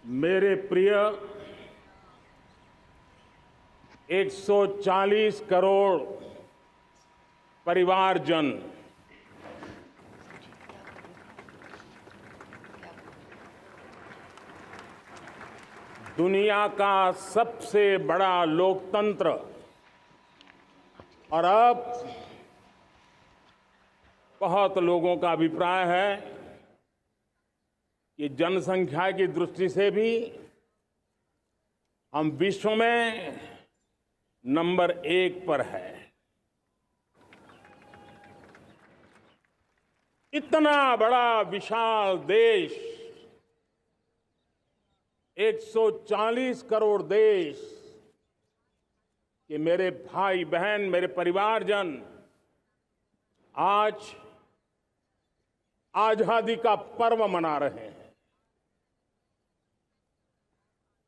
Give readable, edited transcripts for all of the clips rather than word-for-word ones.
मेरे प्रिय 140 करोड़ परिवारजन, दुनिया का सबसे बड़ा लोकतंत्र और अब बहुत लोगों का अभिप्राय है कि जनसंख्या की दृष्टि से भी हम विश्व में नंबर 1 पर है। इतना बड़ा विशाल देश, 140 करोड़ देश के मेरे भाई बहन, मेरे परिवारजन आज आजादी का पर्व मना रहे हैं।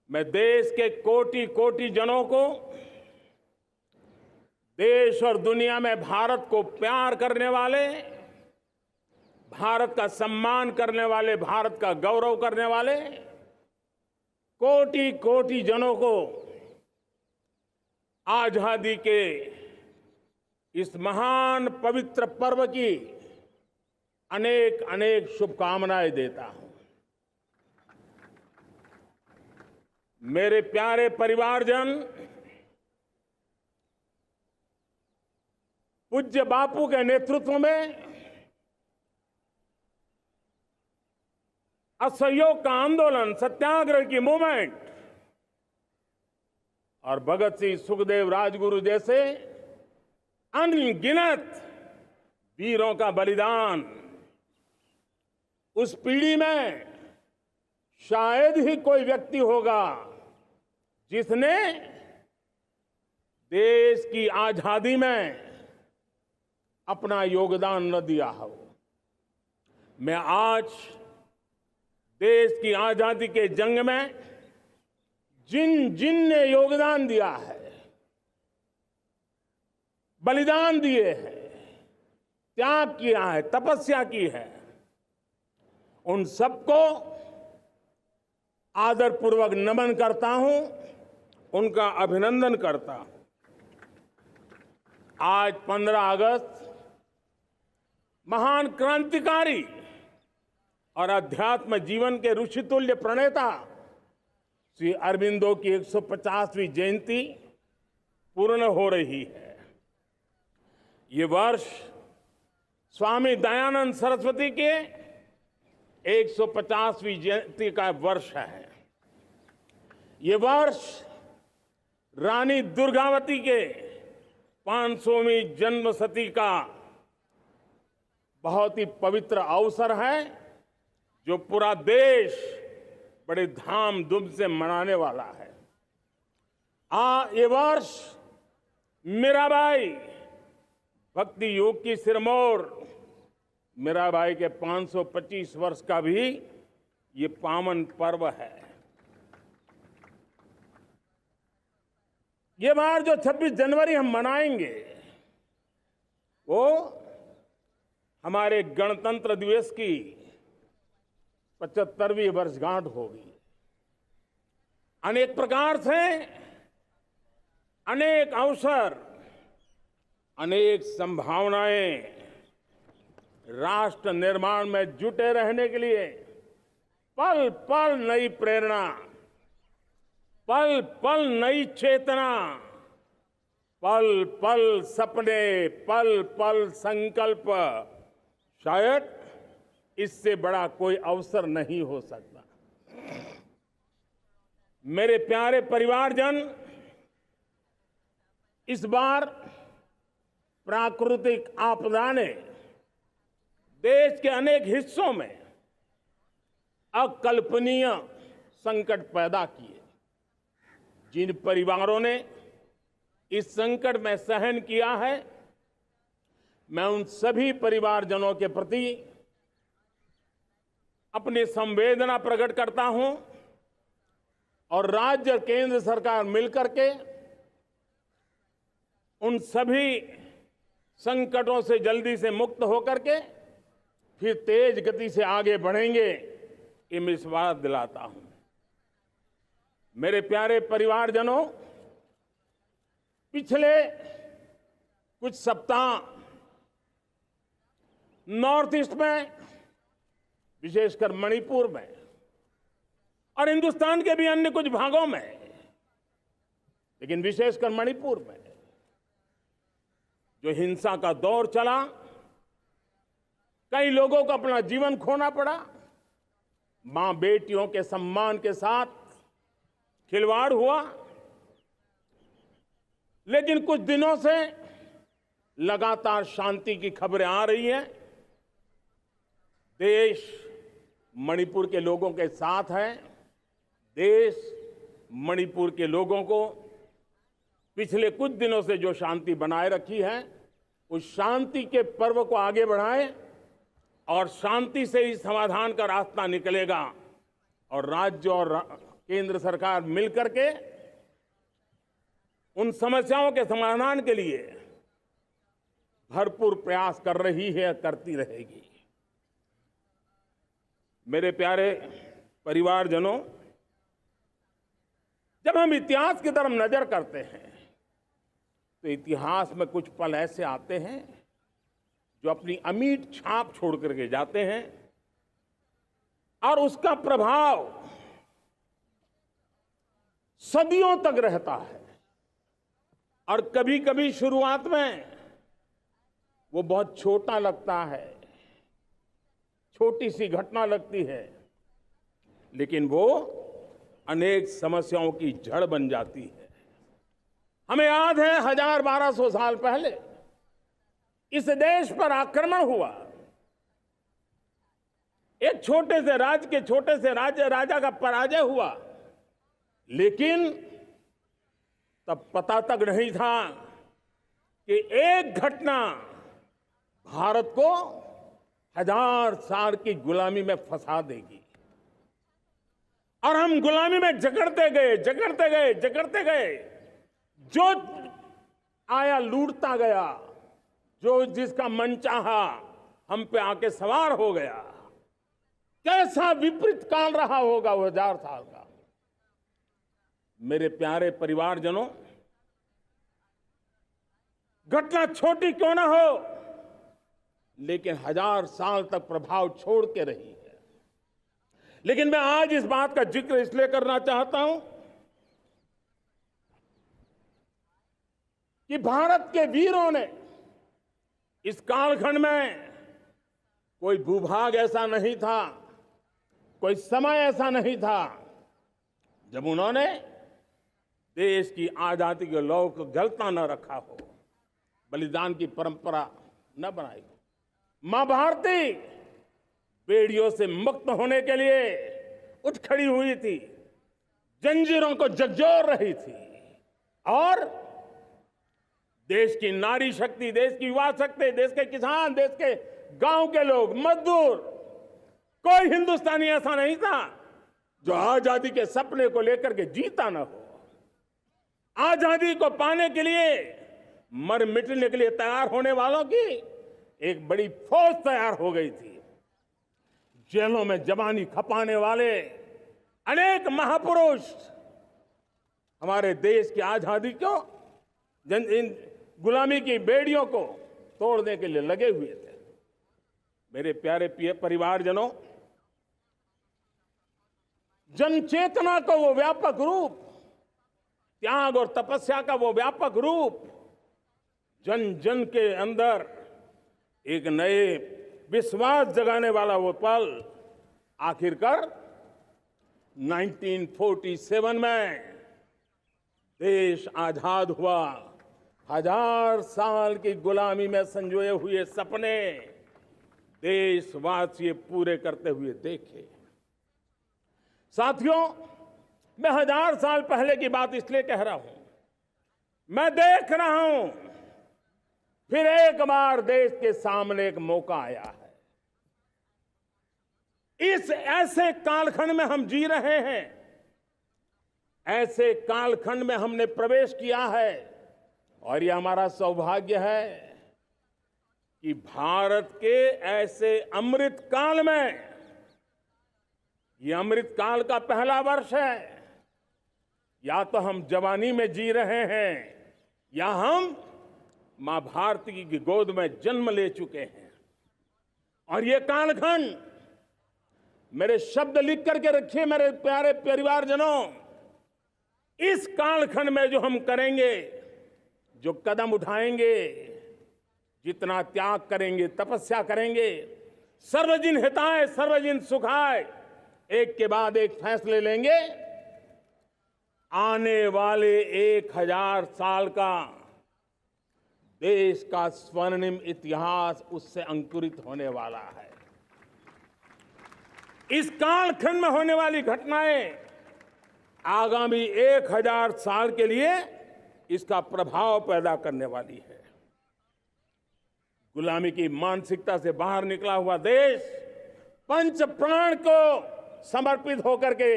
मैं देश के कोटि कोटि जनों को, देश और दुनिया में भारत को प्यार करने वाले, भारत का सम्मान करने वाले, भारत का गौरव करने वाले कोटि कोटि जनों को आजादी के इस महान पवित्र पर्व की अनेक अनेक शुभकामनाएं देता हूं। मेरे प्यारे परिवारजन, पूज्य बापू के नेतृत्व में असहयोग का आंदोलन, सत्याग्रह की मूवमेंट और भगत सिंह, सुखदेव, राजगुरु जैसे अनगिनत वीरों का बलिदान, उस पीढ़ी में शायद ही कोई व्यक्ति होगा जिसने देश की आजादी में अपना योगदान न दिया हो। मैं आज देश की आजादी के जंग में जिन जिन ने योगदान दिया है, बलिदान दिए हैं, त्याग किया है, तपस्या की है, उन सबको आदरपूर्वक नमन करता हूं, उनका अभिनंदन करता हूं। आज 15 अगस्त महान क्रांतिकारी और अध्यात्म जीवन के ऋषितुल्य प्रणेता श्री अरबिंदो की 150वीं जयंती पूर्ण हो रही है। ये वर्ष स्वामी दयानंद सरस्वती के 150वीं जयंती का वर्ष है। ये वर्ष रानी दुर्गावती के 500वीं जन्मशती का बहुत ही पवित्र अवसर है, जो पूरा देश बड़े धामधूम से मनाने वाला है। ये वर्ष मीराबाई, भक्ति योग की सिरमौर मीराबाई के 525 वर्ष का भी ये पावन पर्व है। ये बार जो 26 जनवरी हम मनाएंगे, वो हमारे गणतंत्र दिवस की 75वीं वर्षगांठ होगी। अनेक प्रकार से अनेक अवसर, अनेक संभावनाएं राष्ट्र निर्माण में जुटे रहने के लिए पल पल नई प्रेरणा, पल पल नई चेतना, पल पल सपने, पल पल संकल्प, शायद इससे बड़ा कोई अवसर नहीं हो सकता। मेरे प्यारे परिवारजन, इस बार प्राकृतिक आपदा ने देश के अनेक हिस्सों में अकल्पनीय संकट पैदा किए। जिन परिवारों ने इस संकट में सहन किया है, मैं उन सभी परिवारजनों के प्रति अपनी संवेदना प्रकट करता हूं और राज्य और केंद्र सरकार मिलकर के उन सभी संकटों से जल्दी से मुक्त होकर के फिर तेज गति से आगे बढ़ेंगे, ये मैं विश्वास दिलाता हूं। मेरे प्यारे परिवारजनों, पिछले कुछ सप्ताह नॉर्थ ईस्ट में, विशेषकर मणिपुर में और हिंदुस्तान के भी अन्य कुछ भागों में, लेकिन विशेषकर मणिपुर में जो हिंसा का दौर चला, कई लोगों को अपना जीवन खोना पड़ा, मां बेटियों के सम्मान के साथ खिलवाड़ हुआ। लेकिन कुछ दिनों से लगातार शांति की खबरें आ रही हैं। देश मणिपुर के लोगों के साथ है। देश मणिपुर के लोगों को पिछले कुछ दिनों से जो शांति बनाए रखी है, उस शांति के पर्व को आगे बढ़ाएं और शांति से ही समाधान का रास्ता निकलेगा। और राज्य और केंद्र सरकार मिलकर के उन समस्याओं के समाधान के लिए भरपूर प्रयास कर रही है, करती रहेगी। मेरे प्यारे परिवारजनों, जब हम इतिहास की तरफ नजर करते हैं तो इतिहास में कुछ पल ऐसे आते हैं जो अपनी अमिट छाप छोड़ करके जाते हैं और उसका प्रभाव सदियों तक रहता है। और कभी कभी शुरुआत में वो बहुत छोटा लगता है, छोटी सी घटना लगती है, लेकिन वो अनेक समस्याओं की जड़ बन जाती है। हमें याद है 1000-1200 साल पहले इस देश पर आक्रमण हुआ। एक छोटे से राज्य के छोटे से राजा का पराजय हुआ, लेकिन तब पता तक नहीं था कि एक घटना भारत को 1000 साल की गुलामी में फंसा देगी। और हम गुलामी में जकड़ते गए, जो आया लूटता गया, जो जिसका मन चाहा हम पे आके सवार हो गया। कैसा विपरीत काल रहा होगा वो 1000 साल का। मेरे प्यारे परिवारजनों, घटना छोटी क्यों ना हो, लेकिन 1000 साल तक प्रभाव छोड़ के रही है। लेकिन मैं आज इस बात का जिक्र इसलिए करना चाहता हूं कि भारत के वीरों ने इस कालखंड में कोई भूभाग ऐसा नहीं था, कोई समय ऐसा नहीं था जब उन्होंने देश की आजादी के लौ को गलता न रखा हो, बलिदान की परंपरा न बनाई हो। मां भारती बेड़ियों से मुक्त होने के लिए उठ खड़ी हुई थी, जंजीरों को झकझोर रही थी और देश की नारी शक्ति, देश की युवा शक्ति, देश के किसान, देश के गांव के लोग, मजदूर, कोई हिंदुस्तानी ऐसा नहीं था जो आजादी के सपने को लेकर के जीता न हो। आजादी को पाने के लिए मर मिटने के लिए तैयार होने वालों की एक बड़ी फौज तैयार हो गई थी। जेलों में जवानी खपाने वाले अनेक महापुरुष हमारे देश की आजादी को, इन गुलामी की बेड़ियों को तोड़ने के लिए लगे हुए थे। मेरे प्यारे परिवारजनों, जन चेतना का वो व्यापक रूप, त्याग और तपस्या का वो व्यापक रूप, जन जन के अंदर एक नए विश्वास जगाने वाला वो पल आखिरकार 1947 में देश आजाद हुआ। 1000 साल की गुलामी में संजोए हुए सपने देशवासी पूरे करते हुए देखे। साथियों, मैं 1000 साल पहले की बात इसलिए कह रहा हूं, मैं देख रहा हूं फिर एक बार देश के सामने एक मौका आया है। इस ऐसे कालखंड में हम जी रहे हैं, ऐसे कालखंड में हमने प्रवेश किया है और यह हमारा सौभाग्य है कि भारत के ऐसे अमृत काल में, यह अमृत काल का पहला वर्ष है, या तो हम जवानी में जी रहे हैं या हम मां भारती की गोद में जन्म ले चुके हैं। और ये कालखंड, मेरे शब्द लिख करके रखिए मेरे प्यारे परिवारजनों, इस कालखंड में जो हम करेंगे, जो कदम उठाएंगे, जितना त्याग करेंगे, तपस्या करेंगे, सर्वजन हिताय सर्वजन सुखाय, एक के बाद एक फैसले लेंगे, आने वाले 1000 साल का देश का स्वर्णिम इतिहास उससे अंकुरित होने वाला है। इस कालखंड में होने वाली घटनाएं आगामी 1000 साल के लिए इसका प्रभाव पैदा करने वाली है। गुलामी की मानसिकता से बाहर निकला हुआ देश पंच प्राण को समर्पित होकर के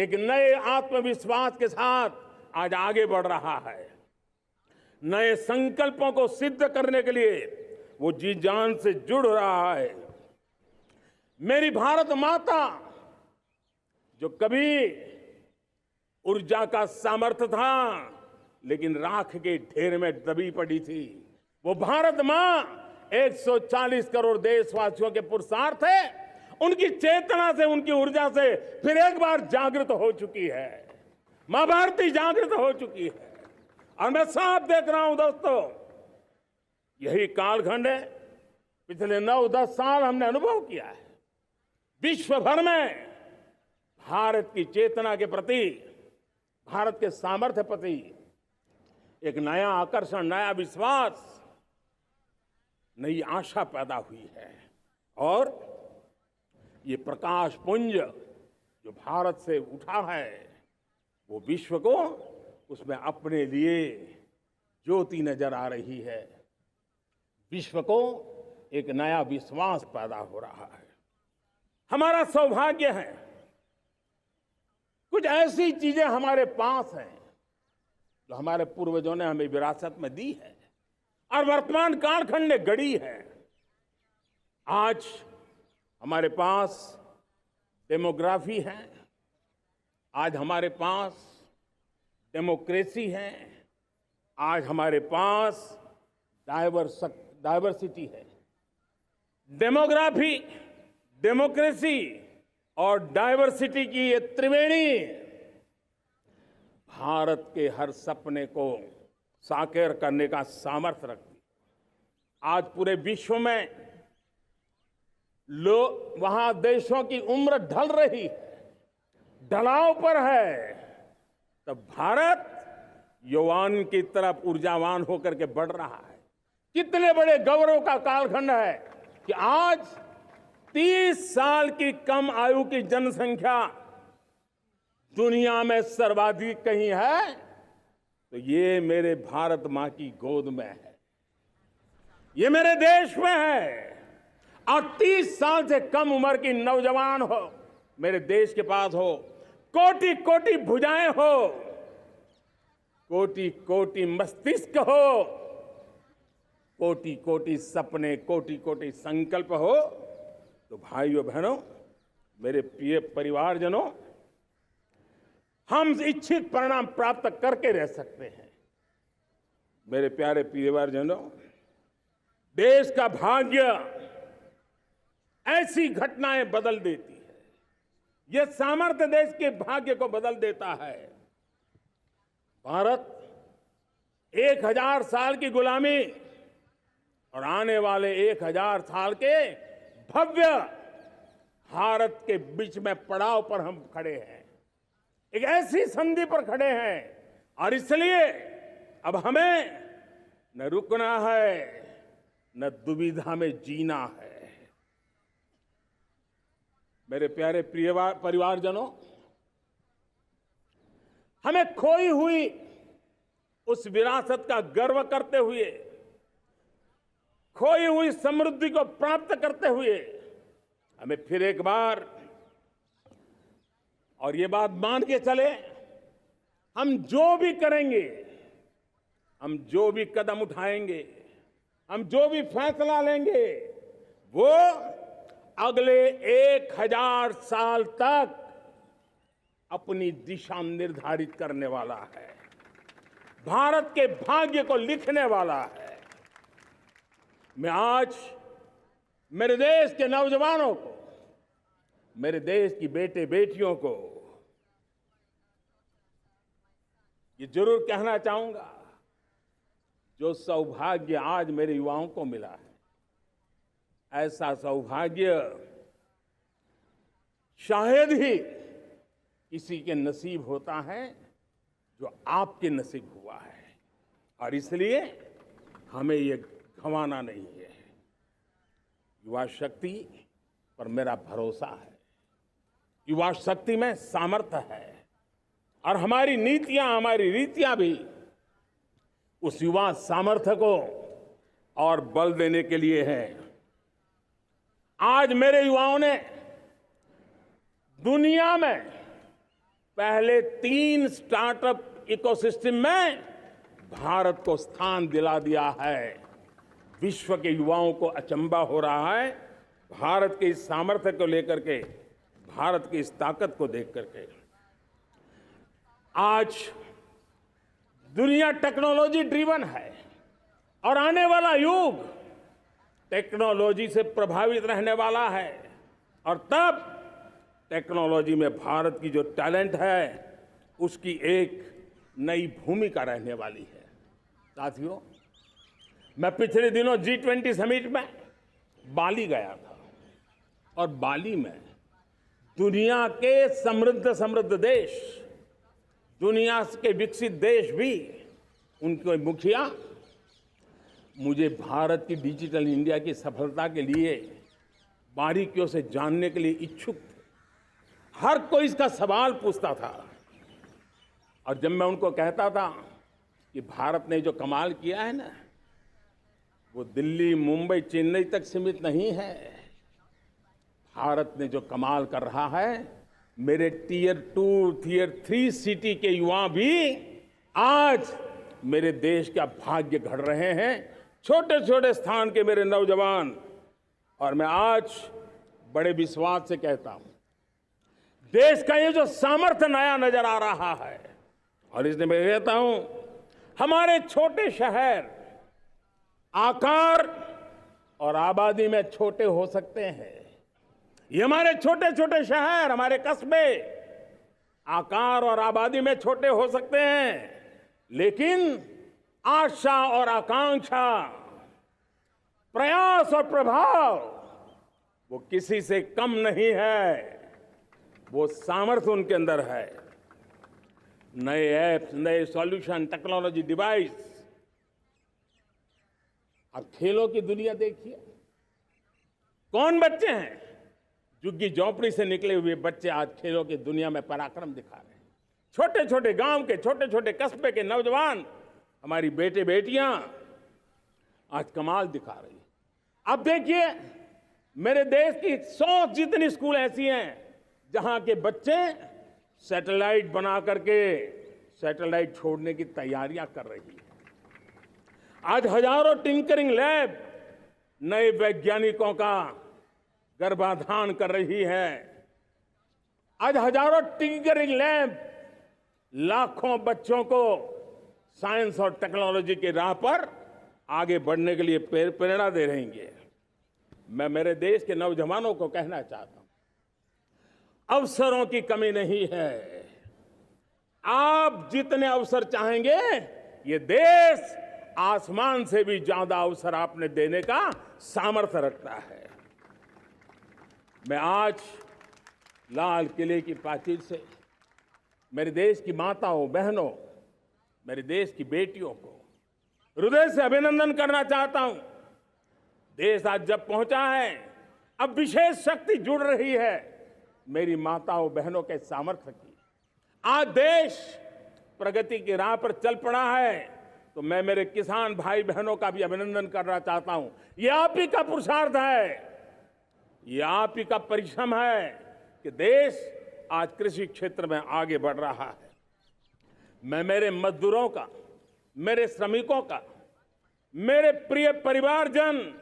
एक नए आत्मविश्वास के साथ आज आगे बढ़ रहा है। नए संकल्पों को सिद्ध करने के लिए वो जी जान से जुड़ रहा है। मेरी भारत माता, जो कभी ऊर्जा का सामर्थ्य था लेकिन राख के ढेर में दबी पड़ी थी, वो भारत मां 140 करोड़ देशवासियों के पुरुषार्थ है, उनकी चेतना से, उनकी ऊर्जा से फिर एक बार जागृत हो चुकी है। मां भारती जागृत हो चुकी है। और मैं साफ देख रहा हूं दोस्तों, यही कालखंड है, पिछले 9-10 साल हमने अनुभव किया है। विश्व भर में भारत की चेतना के प्रति, भारत के सामर्थ्य प्रति एक नया आकर्षण, नया विश्वास, नई आशा पैदा हुई है। और ये प्रकाश पुंज जो भारत से उठा है, वो विश्व को उसमें अपने लिए ज्योति नजर आ रही है। विश्व को एक नया विश्वास पैदा हो रहा है। हमारा सौभाग्य है, कुछ ऐसी चीजें हमारे पास हैं जो हमारे पूर्वजों ने हमें विरासत में दी है और वर्तमान कालखंड ने गढ़ी है। आज हमारे पास डेमोग्राफी है, आज हमारे पास डेमोक्रेसी है, आज हमारे पास डाइवर्सिटी है। डेमोग्राफी, डेमोक्रेसी और डाइवर्सिटी की ये त्रिवेणी भारत के हर सपने को साकार करने का सामर्थ्य रखती है। आज पूरे विश्व में वहां देशों की उम्र ढल रही है, ढलाव पर है, तब भारत यौवन की तरफ ऊर्जावान होकर के बढ़ रहा है। कितने बड़े गौरव का कालखंड है कि आज 30 साल की कम आयु की जनसंख्या दुनिया में सर्वाधिक कहीं है तो ये मेरे भारत मां की गोद में है, ये मेरे देश में है। और 30 साल से कम उम्र की नौजवान हो, मेरे देश के पास हो, कोटि कोटि भुजाएं हो, कोटि कोटि मस्तिष्क हो, कोटि कोटि सपने, कोटि कोटि संकल्प हो, तो भाइयों बहनों, मेरे प्रिय परिवारजनों, हम इच्छित परिणाम प्राप्त करके रह सकते हैं। मेरे प्यारे परिवारजनों, देश का भाग्य ऐसी घटनाएं बदल देती है। यह सामर्थ्य देश के भाग्य को बदल देता है। भारत 1000 साल की गुलामी और आने वाले 1000 साल के भव्य भारत के बीच में पड़ाव पर हम खड़े हैं, एक ऐसी संधि पर खड़े हैं। और इसलिए अब हमें न रुकना है, न दुविधा में जीना है। मेरे प्यारे प्रिय परिवारजनों, हमें खोई हुई उस विरासत का गर्व करते हुए, खोई हुई समृद्धि को प्राप्त करते हुए, हमें फिर एक बार, और ये बात मान के चले, हम जो भी करेंगे, हम जो भी कदम उठाएंगे, हम जो भी फैसला लेंगे, वो अगले 1000 साल तक अपनी दिशा निर्धारित करने वाला है, भारत के भाग्य को लिखने वाला है। मैं आज मेरे देश के नौजवानों को, मेरे देश की बेटे बेटियों को ये जरूर कहना चाहूंगा, जो सौभाग्य आज मेरे युवाओं को मिला है, ऐसा सौभाग्य शायद ही किसी के नसीब होता है जो आपके नसीब हुआ है। और इसलिए हमें ये गंवाना नहीं है। युवा शक्ति पर मेरा भरोसा है, युवा शक्ति में सामर्थ्य है, और हमारी नीतियां, हमारी रीतियां भी उस युवा सामर्थ्य को और बल देने के लिए है। आज मेरे युवाओं ने दुनिया में पहले 3 स्टार्टअप इकोसिस्टम में भारत को स्थान दिला दिया है। विश्व के युवाओं को अचंभा हो रहा है भारत के इस सामर्थ्य को लेकर के, भारत की इस ताकत को देख करके। आज दुनिया टेक्नोलॉजी ड्रिवन है और आने वाला युग टेक्नोलॉजी से प्रभावित रहने वाला है, और तब टेक्नोलॉजी में भारत की जो टैलेंट है उसकी एक नई भूमिका रहने वाली है। साथियों, मैं पिछले दिनों G20 समिट में बाली गया था, और बाली में दुनिया के समृद्ध देश, दुनिया के विकसित देश भी, उनके मुखिया मुझे भारत की डिजिटल इंडिया की सफलता के लिए बारीकियों से जानने के लिए इच्छुक थे। हर कोई इसका सवाल पूछता था, और जब मैं उनको कहता था कि भारत ने जो कमाल किया है ना, वो दिल्ली, मुंबई, चेन्नई तक सीमित नहीं है। भारत ने जो कमाल कर रहा है, मेरे टियर 2, टियर 3 सिटी के युवा भी आज मेरे देश का भाग्य गढ़ रहे हैं, छोटे छोटे स्थान के मेरे नौजवान। और मैं आज बड़े विश्वास से कहता हूं, देश का ये जो सामर्थ्य नया नजर आ रहा है, और इसलिए मैं कहता हूं, हमारे छोटे शहर आकार और आबादी में छोटे हो सकते हैं। ये हमारे छोटे छोटे शहर, हमारे कस्बे आकार और आबादी में छोटे हो सकते हैं, लेकिन आशा और आकांक्षा, प्रयास और प्रभाव वो किसी से कम नहीं है। वो सामर्थ्य उनके अंदर है। नए ऐप्स, नए सॉल्यूशन, टेक्नोलॉजी, डिवाइस। अब खेलों की दुनिया देखिए, कौन बच्चे हैं? झुग्गी झोंपड़ी से निकले हुए बच्चे आज खेलों की दुनिया में पराक्रम दिखा रहे हैं। छोटे छोटे गांव के, छोटे छोटे कस्बे के नौजवान, हमारी बेटे बेटियां आज कमाल दिखा रही हैं। अब देखिए, मेरे देश की 100 जितनी स्कूल ऐसी हैं जहां के बच्चे सैटेलाइट बना करके सैटेलाइट छोड़ने की तैयारियां कर रही हैं। आज हजारों टिंकरिंग लैब नए वैज्ञानिकों का गर्भाधान कर रही है। आज हजारों टिंकरिंग लैब लाखों बच्चों को साइंस और टेक्नोलॉजी के राह पर आगे बढ़ने के लिए प्रेरणा दे रही हैं। मैं मेरे देश के नौजवानों को कहना चाहता हूं, अवसरों की कमी नहीं है। आप जितने अवसर चाहेंगे, ये देश आसमान से भी ज्यादा अवसर आपने देने का सामर्थ्य रखता है। मैं आज लाल किले की प्राचीर से मेरे देश की माताओं, बहनों, मेरे देश की बेटियों को हृदय से अभिनंदन करना चाहता हूं। देश आज जब पहुंचा है, अब विशेष शक्ति जुड़ रही है मेरी माताओं बहनों के सामर्थ्य की। आज देश प्रगति की राह पर चल पड़ा है, तो मैं मेरे किसान भाई बहनों का भी अभिनंदन करना चाहता हूं। ये आप ही का पुरुषार्थ है, ये आप ही का परिश्रम है कि देश आज कृषि क्षेत्र में आगे बढ़ रहा है। मैं मेरे मजदूरों का, मेरे श्रमिकों का, मेरे प्रिय परिवारजन,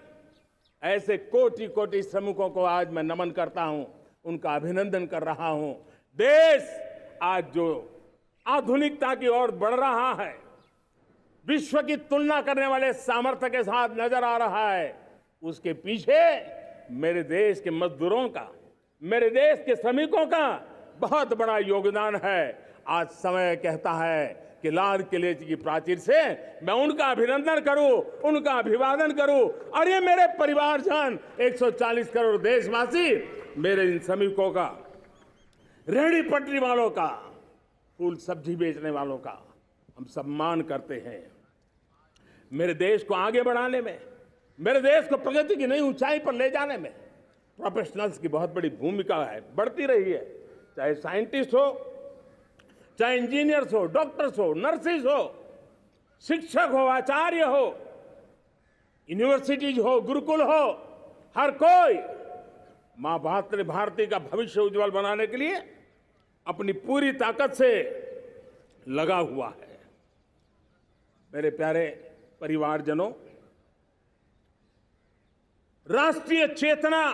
ऐसे कोटि कोटि श्रमिकों को आज मैं नमन करता हूं, उनका अभिनंदन कर रहा हूं। देश आज जो आधुनिकता की ओर बढ़ रहा है, विश्व की तुलना करने वाले सामर्थ्य के साथ नजर आ रहा है, उसके पीछे मेरे देश के मजदूरों का, मेरे देश के श्रमिकों का बहुत बड़ा योगदान है। आज समय कहता है कि लाल किले की प्राचीर से मैं उनका अभिनंदन करूं, उनका अभिवादन करूं, और ये मेरे परिवारजन 140 करोड़ देशवासी, मेरे इन श्रमिकों का, रेहड़ी पटरी वालों का, फूल सब्जी बेचने वालों का हम सम्मान करते हैं। मेरे देश को आगे बढ़ाने में, मेरे देश को प्रगति की नई ऊंचाई पर ले जाने में प्रोफेशनल्स की बहुत बड़ी भूमिका है, बढ़ती रही है। चाहे साइंटिस्ट हो, चाहे इंजीनियर्स हो, डॉक्टर्स हो, नर्सिस हो, शिक्षक हो, आचार्य हो, यूनिवर्सिटीज हो, गुरुकुल हो, हर कोई मां भारती का भविष्य उज्जवल बनाने के लिए अपनी पूरी ताकत से लगा हुआ है। मेरे प्यारे परिवारजनों, राष्ट्रीय चेतना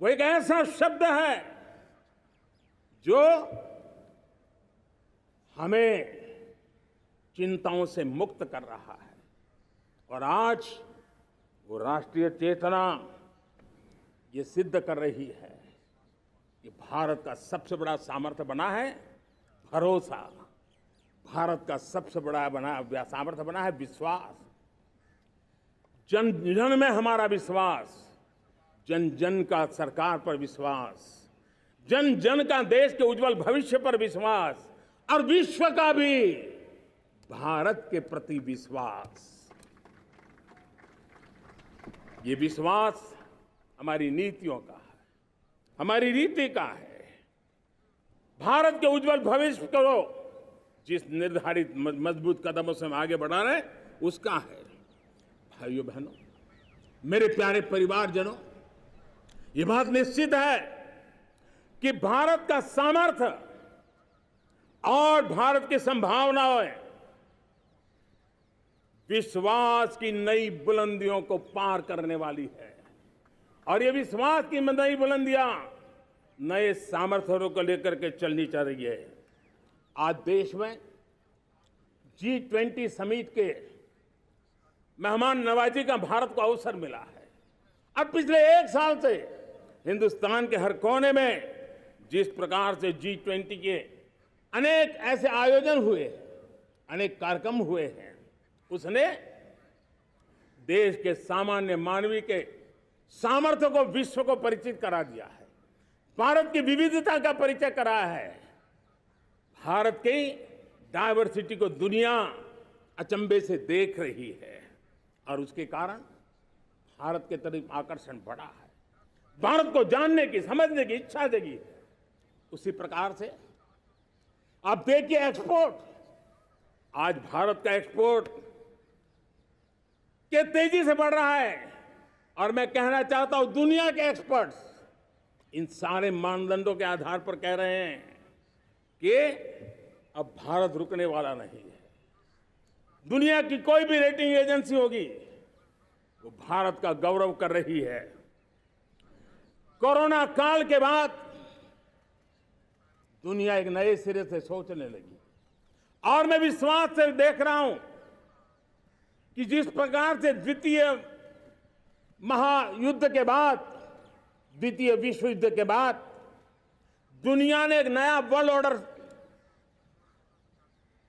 वो एक ऐसा शब्द है जो हमें चिंताओं से मुक्त कर रहा है, और आज वो राष्ट्रीय चेतना ये सिद्ध कर रही है कि भारत का सबसे बड़ा सामर्थ्य बना है भरोसा, भारत का सबसे बड़ा सामर्थ्य बना है विश्वास। जन जन में हमारा विश्वास, जन जन का सरकार पर विश्वास, जन जन का देश के उज्जवल भविष्य पर विश्वास, और विश्व का भी भारत के प्रति विश्वास। ये विश्वास हमारी नीतियों का है, हमारी रीति का है। भारत के उज्जवल भविष्य को जिस निर्धारित मजबूत कदमों से हम आगे बढ़ा रहे हैं, उसका है। भाइयों बहनों, मेरे प्यारे परिवारजनों, ये बात निश्चित है कि भारत का सामर्थ्य और भारत की संभावनाएं विश्वास की नई बुलंदियों को पार करने वाली है, और ये विश्वास की नई बुलंदियां नए सामर्थ्यों को लेकर के चलनी चाह रही है। आज देश में G20 समिट के मेहमान नवाजी का भारत को अवसर मिला है। अब पिछले एक साल से हिंदुस्तान के हर कोने में जिस प्रकार से G20 के अनेक ऐसे आयोजन हुए, अनेक कार्यक्रम हुए हैं, उसने देश के सामान्य मानवी के सामर्थ्य को विश्व को परिचित करा दिया है, भारत की विविधता का परिचय कराया है, भारत की डायवर्सिटी को दुनिया अचंभे से देख रही है, और उसके कारण भारत के तरफ आकर्षण बढ़ा है, भारत को जानने की, समझने की इच्छा जगी है। उसी प्रकार से आप देखिए एक्सपोर्ट, आज भारत का एक्सपोर्ट के तेजी से बढ़ रहा है, और मैं कहना चाहता हूं दुनिया के एक्सपर्ट्स इन सारे मानदंडों के आधार पर कह रहे हैं कि अब भारत रुकने वाला नहीं है। दुनिया की कोई भी रेटिंग एजेंसी होगी वो भारत का गौरव कर रही है। कोरोना काल के बाद दुनिया एक नए सिरे से सोचने लगी, और मैं विश्वास से देख रहा हूं कि जिस प्रकार से द्वितीय महायुद्ध के बाद, द्वितीय विश्व युद्ध के बाद दुनिया ने एक नया वर्ल्ड ऑर्डर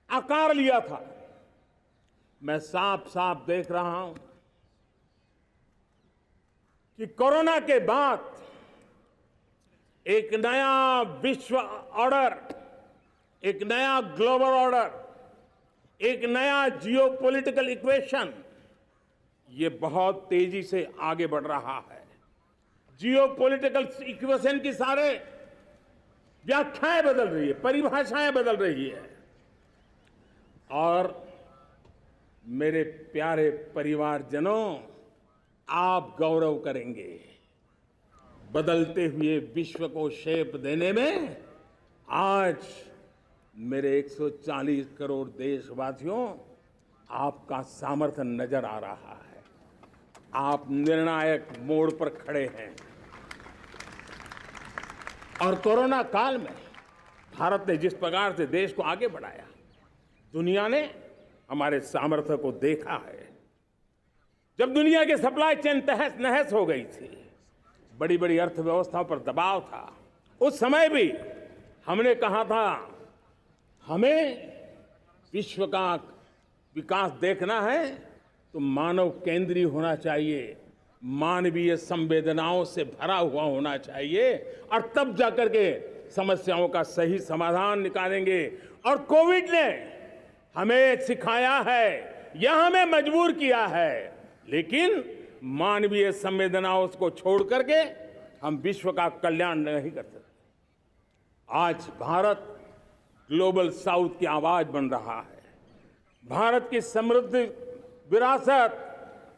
आकार लिया था, मैं साफ साफ देख रहा हूं कि कोरोना के बाद एक नया विश्व ऑर्डर, एक नया ग्लोबल ऑर्डर, एक नया जियोपॉलिटिकल इक्वेशन, ये बहुत तेजी से आगे बढ़ रहा है। जियोपॉलिटिकल इक्वेशन की सारे व्याख्याएं बदल रही है, परिभाषाएं बदल रही है, और मेरे प्यारे परिवारजनों, आप गौरव करेंगे। बदलते हुए विश्व को शेप देने में आज मेरे 140 करोड़ देशवासियों, आपका सामर्थ्य नजर आ रहा है। आप निर्णायक मोड़ पर खड़े हैं। और कोरोना काल में भारत ने जिस प्रकार से देश को आगे बढ़ाया, दुनिया ने हमारे सामर्थ्य को देखा है। जब दुनिया की सप्लाई चेन तहस नहस हो गई थी, बड़ी बड़ी अर्थव्यवस्थाओं पर दबाव था, उस समय भी हमने कहा था हमें विश्व का विकास देखना है तो मानव केंद्रीय होना चाहिए, मानवीय संवेदनाओं से भरा हुआ होना चाहिए, और तब जाकर के समस्याओं का सही समाधान निकालेंगे। और कोविड ने हमें सिखाया है या हमें मजबूर किया है, लेकिन मानवीय संवेदनाओं को छोड़ करके हम विश्व का कल्याण नहीं कर सकते। आज भारत ग्लोबल साउथ की आवाज बन रहा है। भारत की समृद्ध विरासत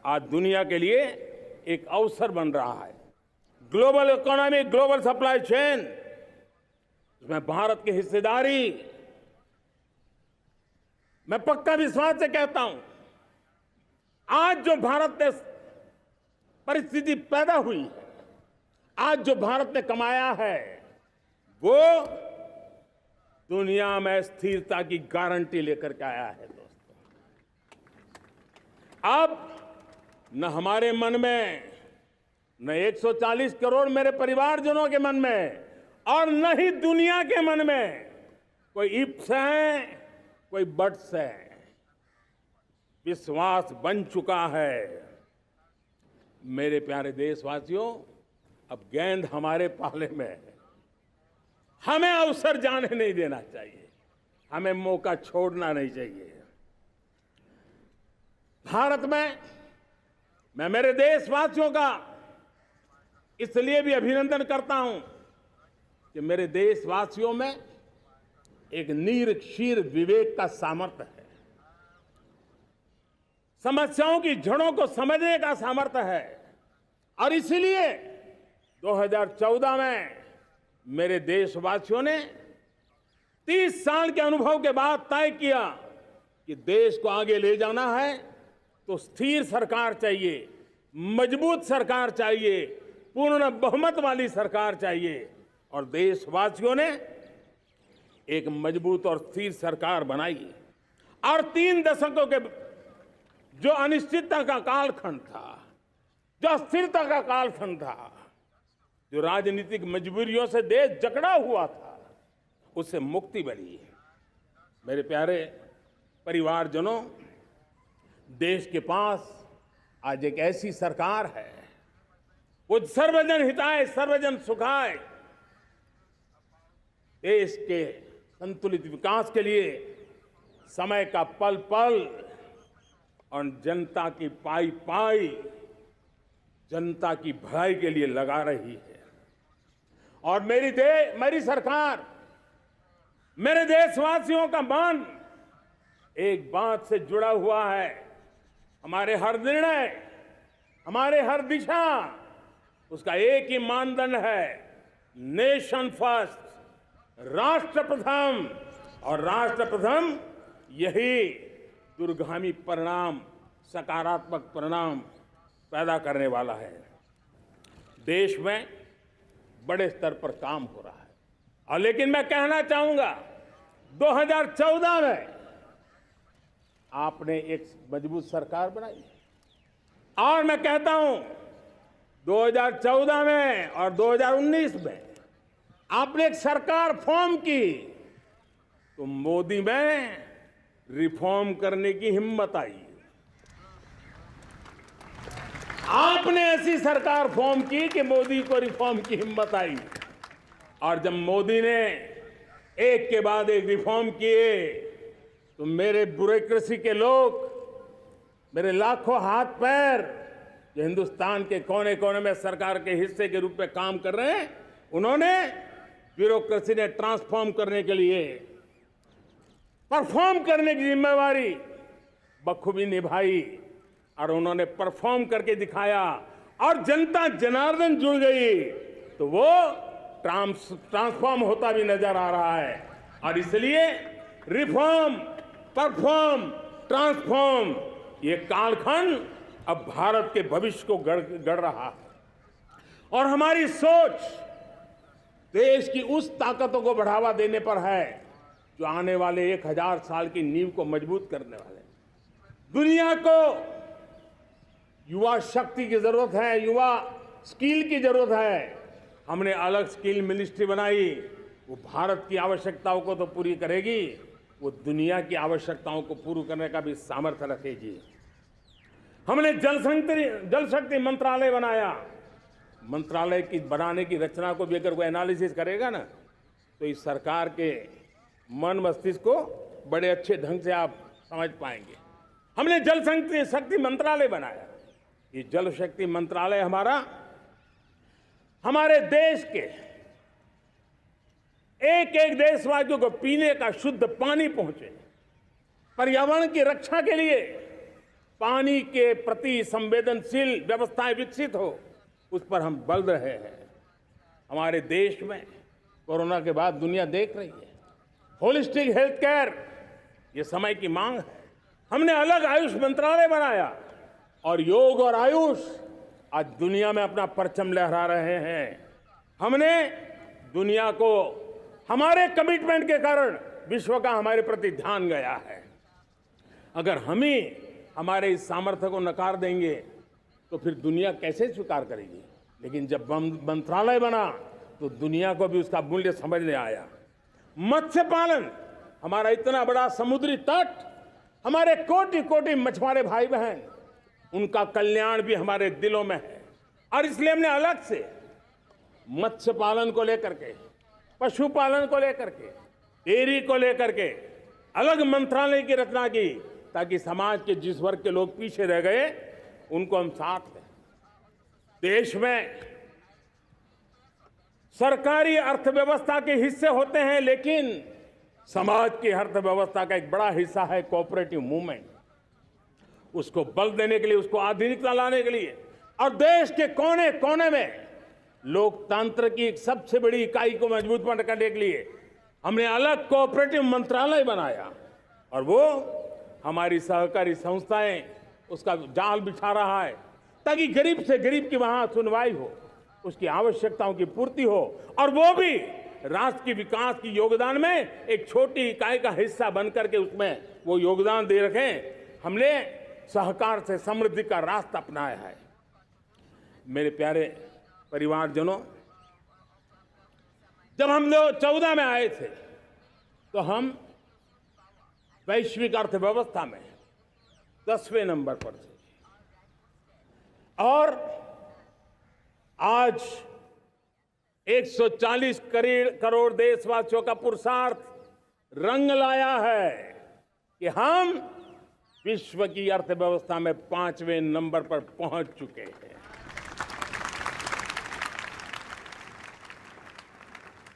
आज दुनिया के लिए एक अवसर बन रहा है। Global economy, global supply chain, इसमें भारत की हिस्सेदारी, मैं पक्का विश्वास से कहता हूं, आज जो भारत ने परिस्थिति पैदा हुई है, आज जो भारत ने कमाया है, वो दुनिया में स्थिरता की गारंटी लेकर के आया है। दोस्तों, अब न हमारे मन में, न 140 करोड़ मेरे परिवारजनों के मन में, और न ही दुनिया के मन में कोई इफ्स है, कोई बट्स है। विश्वास बन चुका है। मेरे प्यारे देशवासियों, अब गेंद हमारे पाले में है। हमें अवसर जाने नहीं देना चाहिए, हमें मौका छोड़ना नहीं चाहिए। भारत में मैं मेरे देशवासियों का इसलिए भी अभिनंदन करता हूं कि मेरे देशवासियों में एक नीर-क्षीर विवेक का सामर्थ्य है, समस्याओं की जड़ों को समझने का सामर्थ्य है। और इसलिए 2014 में मेरे देशवासियों ने 30 साल के अनुभव के बाद तय किया कि देश को आगे ले जाना है तो स्थिर सरकार चाहिए, मजबूत सरकार चाहिए, पूर्ण बहुमत वाली सरकार चाहिए। और देशवासियों ने एक मजबूत और स्थिर सरकार बनाई। और 3 दशकों के जो अनिश्चितता का कालखंड था, जो अस्थिरता का कालखंड था, जो राजनीतिक मजबूरियों से देश जकड़ा हुआ था, उससे मुक्ति मिली। मेरे प्यारे परिवारजनों, देश के पास आज एक ऐसी सरकार है, वो सर्वजन हिताय सर्वजन सुखाय, देश के संतुलित विकास के लिए समय का पल पल और जनता की पाई पाई, जनता की भलाई के लिए लगा रही है। और मेरी सरकार, मेरे देशवासियों का मन एक बात से जुड़ा हुआ है। हमारे हर निर्णय, हमारे हर दिशा, उसका एक ही मानदंड है, नेशन फर्स्ट, राष्ट्र प्रथम। और राष्ट्र प्रथम यही दूरगामी परिणाम, सकारात्मक परिणाम पैदा करने वाला है। देश में बड़े स्तर पर काम हो रहा है। और लेकिन मैं कहना चाहूंगा, 2014 में आपने एक मजबूत सरकार बनाई, और मैं कहता हूं 2014 में और 2019 में आपने एक सरकार फॉर्म की, तो मोदी में रिफॉर्म करने की हिम्मत आई। आपने ऐसी सरकार फॉर्म की कि मोदी को रिफॉर्म की हिम्मत आई। और जब मोदी ने एक के बाद एक रिफॉर्म किए, तो मेरे ब्यूरोक्रेसी के लोग, मेरे लाखों हाथ पैर जो हिंदुस्तान के कोने कोने में सरकार के हिस्से के रूप में काम कर रहे हैं, उन्होंने, ब्यूरोक्रेसी ने ट्रांसफॉर्म करने के लिए, परफॉर्म करने की जिम्मेवारी बखूबी निभाई। और उन्होंने परफॉर्म करके दिखाया, और जनता जनार्दन जुड़ गई, तो वो ट्रांसफॉर्म होता भी नजर आ रहा है। और इसलिए रिफॉर्म, परफॉर्म, ट्रांसफॉर्म, ये कालखंड अब भारत के भविष्य को गढ़ रहा है। और हमारी सोच, देश की उस ताकतों को बढ़ावा देने पर है जो आने वाले 1000 साल की नींव को मजबूत करने वाले हैं। दुनिया को युवा शक्ति की जरूरत है, युवा स्किल की जरूरत है। हमने अलग स्किल मिनिस्ट्री बनाई, वो भारत की आवश्यकताओं को तो पूरी करेगी, वो दुनिया की आवश्यकताओं को पूरी करने का भी सामर्थ्य रखेगी। हमने जल शक्ति मंत्रालय बनाया। मंत्रालय की बनाने की रचना को भी अगर कोई एनालिसिस करेगा ना, तो इस सरकार के मन मस्तिष्क को बड़े अच्छे ढंग से आप समझ पाएंगे। हमने जल शक्ति मंत्रालय बनाया। ये जल शक्ति मंत्रालय हमारे देश के एक एक देशवासियों को पीने का शुद्ध पानी पहुंचे, पर्यावरण की रक्षा के लिए पानी के प्रति संवेदनशील व्यवस्थाएं विकसित हो, उस पर हम बल रहे हैं। हमारे देश में कोरोना के बाद दुनिया देख रही है, होलिस्टिक हेल्थ केयर ये समय की मांग है। हमने अलग आयुष मंत्रालय बनाया और योग और आयुष आज दुनिया में अपना परचम लहरा रहे हैं। हमने दुनिया को हमारे कमिटमेंट के कारण विश्व का हमारे प्रति ध्यान गया है। अगर हम ही हमारे इस सामर्थ्य को नकार देंगे तो फिर दुनिया कैसे स्वीकार करेगी। लेकिन जब मंत्रालय बना तो दुनिया को भी उसका मूल्य समझ में आया। मत्स्य पालन, हमारा इतना बड़ा समुद्री तट, हमारे कोटि कोटि मछुआरे भाई बहन, उनका कल्याण भी हमारे दिलों में है। और इसलिए हमने अलग से मत्स्य पालन को लेकर के, पशुपालन को लेकर के, डेयरी को लेकर के अलग मंत्रालय की रचना की, ताकि समाज के जिस वर्ग के लोग पीछे रह गए उनको हम साथ लें। देश में सरकारी अर्थव्यवस्था के हिस्से होते हैं, लेकिन समाज की अर्थव्यवस्था का एक बड़ा हिस्सा है कोऑपरेटिव मूवमेंट। उसको बल देने के लिए, उसको आधुनिकता लाने के लिए और देश के कोने कोने में लोकतंत्र की एक सबसे बड़ी इकाई को मजबूत करने के लिए हमने अलग कोऑपरेटिव मंत्रालय बनाया। और वो हमारी सहकारी संस्थाएं उसका जाल बिछा रहा है, ताकि गरीब से गरीब की वहां सुनवाई हो, उसकी आवश्यकताओं की पूर्ति हो, और वो भी राष्ट्र के विकास की योगदान में एक छोटी इकाई का हिस्सा बनकर के उसमें वो योगदान दे रखें। हमने सहकार से समृद्धि का रास्ता अपनाया है। मेरे प्यारे परिवारजनों, जब हम लोग 14 में आए थे तो हम वैश्विक अर्थव्यवस्था में 10वें नंबर पर थे, और आज 140 करोड़ देशवासियों का पुरुषार्थ रंग लाया है कि हम विश्व की अर्थव्यवस्था में 5वें नंबर पर पहुंच चुके हैं।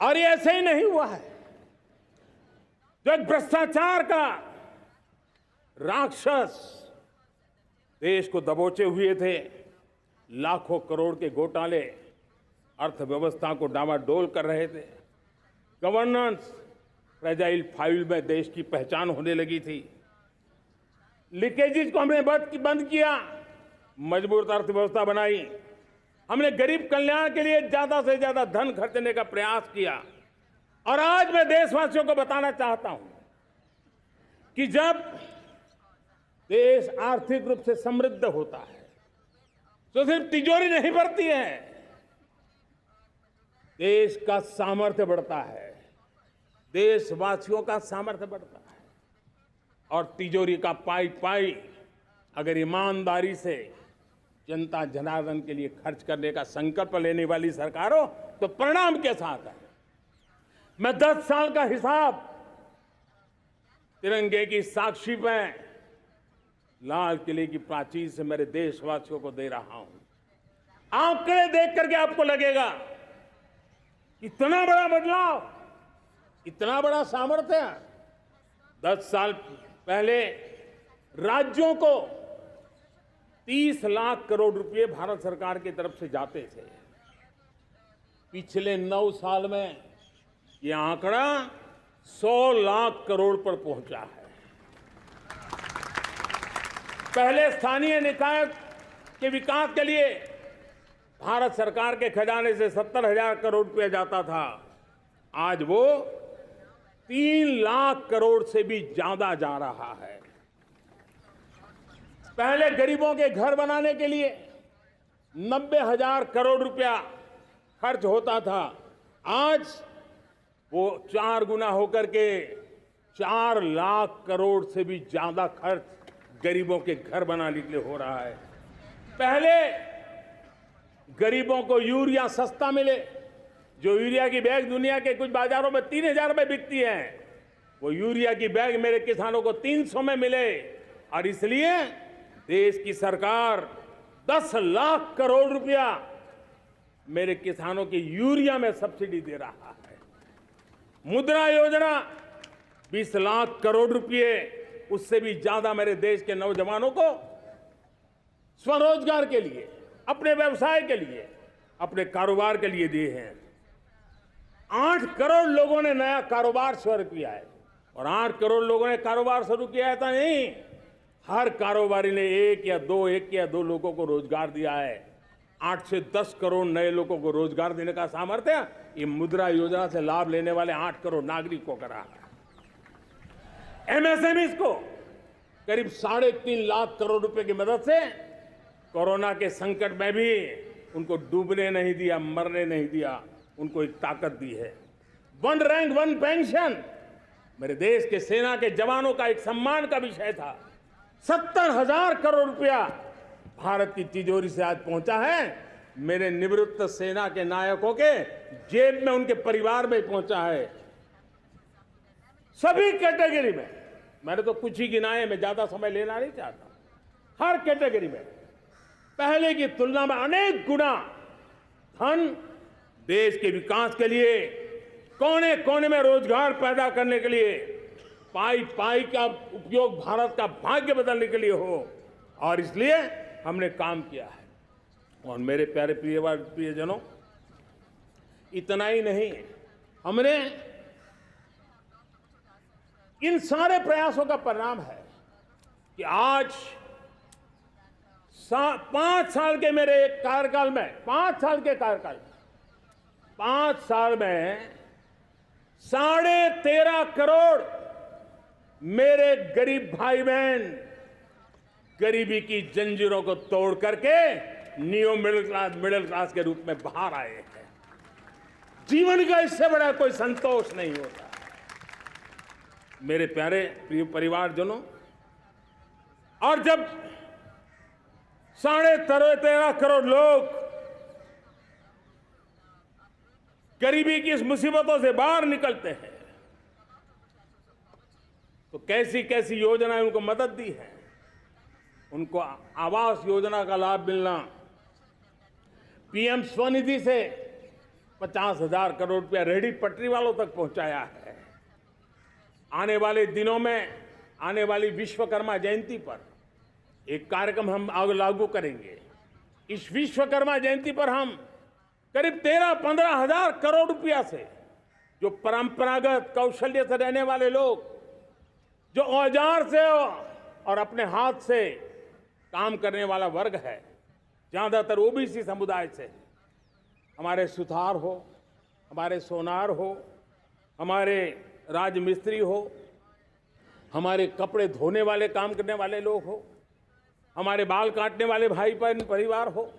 और ये ऐसे ही नहीं हुआ है। जो एक भ्रष्टाचार का राक्षस देश को दबोचे हुए थे, लाखों करोड़ के घोटाले अर्थव्यवस्था को डामाडोल कर रहे थे, गवर्नेंस फ्रेजाइल फाइल में देश की पहचान होने लगी थी, लीकेजेस को हमने बंद किया, मजबूत अर्थव्यवस्था बनाई। हमने गरीब कल्याण के लिए ज्यादा से ज्यादा धन खर्चने का प्रयास किया। और आज मैं देशवासियों को बताना चाहता हूं कि जब देश आर्थिक रूप से समृद्ध होता है तो सिर्फ तिजोरी नहीं भरती है, देश का सामर्थ्य बढ़ता है, देशवासियों का सामर्थ्य बढ़ता है। और तिजोरी का पाई पाई अगर ईमानदारी से जनता जनार्दन के लिए खर्च करने का संकल्प लेने वाली सरकार हो तो परिणाम के साथ है। मैं 10 साल का हिसाब तिरंगे की साक्षी में लाल किले की प्राचीर से मेरे देशवासियों को दे रहा हूं। आंकड़े देख करके आपको लगेगा इतना बड़ा बदलाव, इतना बड़ा सामर्थ्य। 10 साल पहले राज्यों को 30 लाख करोड़ रुपए भारत सरकार की तरफ से जाते थे। पिछले 9 साल में यह आंकड़ा 100 लाख करोड़ पर पहुंचा है। पहले स्थानीय निकाय के विकास के लिए भारत सरकार के खजाने से 70,000 करोड़ रुपया जाता था। आज वो 3 लाख करोड़ से भी ज्यादा जा रहा है। पहले गरीबों के घर बनाने के लिए 90,000 करोड़ रुपया खर्च होता था। आज वो 4 गुना होकर के 4 लाख करोड़ से भी ज्यादा खर्च गरीबों के घर बनाने के लिए हो रहा है। पहले गरीबों को यूरिया सस्ता मिले, जो यूरिया की बैग दुनिया के कुछ बाजारों में 3,000 में बिकती है, वो यूरिया की बैग मेरे किसानों को 300 में मिले। और इसलिए देश की सरकार 10 लाख करोड़ रुपया मेरे किसानों की यूरिया में सब्सिडी दे रहा है। मुद्रा योजना 20 लाख करोड़ रुपए, उससे भी ज्यादा मेरे देश के नौजवानों को स्वरोजगार के लिए, अपने व्यवसाय के लिए, अपने कारोबार के लिए दिए हैं। 8 करोड़ लोगों ने नया कारोबार शुरू किया है। और 8 करोड़ लोगों ने कारोबार शुरू किया है तो नहीं, हर कारोबारी ने एक या दो लोगों को रोजगार दिया है। 8 से 10 करोड़ नए लोगों को रोजगार देने का सामर्थ्य ये मुद्रा योजना से लाभ लेने वाले 8 करोड़ नागरिक को करा है। एमएसएमई को करीब 3.5 लाख करोड़ रुपए की मदद से कोरोना के संकट में भी उनको डूबने नहीं दिया, मरने नहीं दिया, उनको एक ताकत दी है। 1 रैंक 1 पेंशन मेरे देश के सेना के जवानों का एक सम्मान का विषय था। 70,000 करोड़ रुपया भारत की तिजोरी से आज पहुंचा है, मेरे निवृत्त सेना के नायकों के जेब में, उनके परिवार में पहुंचा है। सभी कैटेगरी में, मैंने तो कुछ ही गिनाए, मैं ज्यादा समय लेना नहीं चाहता। हर कैटेगरी में पहले की तुलना में अनेक गुना धन देश के विकास के लिए, कोने कोने में रोजगार पैदा करने के लिए, पाई पाई का उपयोग भारत का भाग्य बदलने के लिए हो, और इसलिए हमने काम किया है। और मेरे प्यारे प्रियजनों, इतना ही नहीं, हमने इन सारे प्रयासों का परिणाम है कि आज 5 साल के मेरे कार्यकाल में, 5 साल के कार्यकाल में, 5 साल में 13.5 करोड़ मेरे गरीब भाई बहन गरीबी की जंजीरों को तोड़ करके नियो मिडिल क्लास के रूप में बाहर आए हैं। जीवन का इससे बड़ा कोई संतोष नहीं होता। मेरे प्यारे प्रिय परिवारजनों, और जब 13.5 करोड़ लोग गरीबी की इस मुसीबतों से बाहर निकलते हैं, तो कैसी कैसी योजनाएं उनको मदद दी है। उनको आवास योजना का लाभ मिलना, पीएम स्वनिधि से 50,000 करोड़ रुपया रेहड़ी पटरी वालों तक पहुंचाया है। आने वाले दिनों में, आने वाली विश्वकर्मा जयंती पर एक कार्यक्रम हम लागू करेंगे। इस विश्वकर्मा जयंती पर हम करीब 13-15 हजार करोड़ रुपया से, जो परंपरागत कौशल्य से रहने वाले लोग, जो औजार से और अपने हाथ से काम करने वाला वर्ग है, ज्यादातर ओबीसी समुदाय से, हमारे सुथार हो, हमारे सोनार हो, हमारे राजमिस्त्री हो, हमारे कपड़े धोने वाले काम करने वाले लोग हो, हमारे बाल काटने वाले भाई बहन परिवार हो,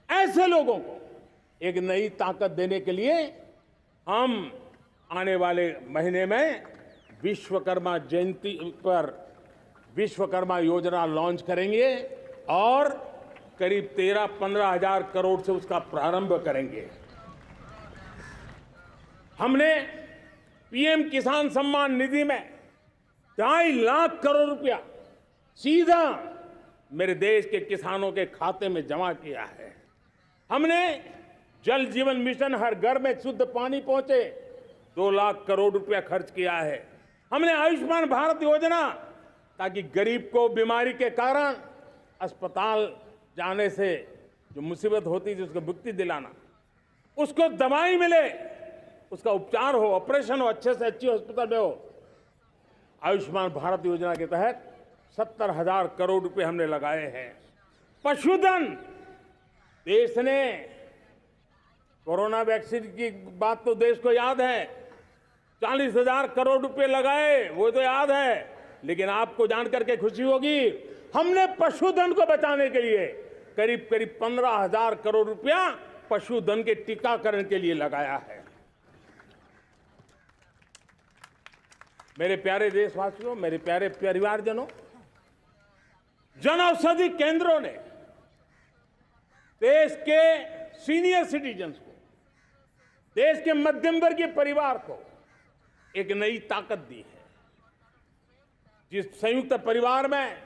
ऐसे लोगों को एक नई ताकत देने के लिए हम आने वाले महीने में विश्वकर्मा जयंती पर विश्वकर्मा योजना लॉन्च करेंगे और करीब 13-15 हजार करोड़ से उसका प्रारंभ करेंगे। हमने पीएम किसान सम्मान निधि में 2.5 लाख करोड़ रुपया सीधा मेरे देश के किसानों के खाते में जमा किया है। हमने जल जीवन मिशन, हर घर में शुद्ध पानी पहुंचे, 2 लाख करोड़ रुपया खर्च किया है। हमने आयुष्मान भारत योजना, ताकि गरीब को बीमारी के कारण अस्पताल जाने से जो मुसीबत होती थी उसको मुक्ति दिलाना, उसको दवाई मिले, उसका उपचार हो, ऑपरेशन हो, अच्छे से अच्छी हॉस्पिटल में हो। आयुष्मान भारत योजना के तहत 70,000 करोड़ रुपए हमने लगाए हैं। पशुधन, देश ने कोरोना वैक्सीन की बात तो देश को याद है, 40,000 करोड़ रुपए लगाए, वो तो याद है। लेकिन आपको जानकर के खुशी होगी, हमने पशुधन को बचाने के लिए करीब करीब 15,000 करोड़ रुपया पशुधन के टीकाकरण के लिए लगाया है। मेरे प्यारे देशवासियों, मेरे प्यारे परिवारजनों, जन औषधि केंद्रों ने देश के सीनियर सिटीजन्स को, देश के मध्यम वर्गीय परिवार को एक नई ताकत दी है। जिस संयुक्त परिवार में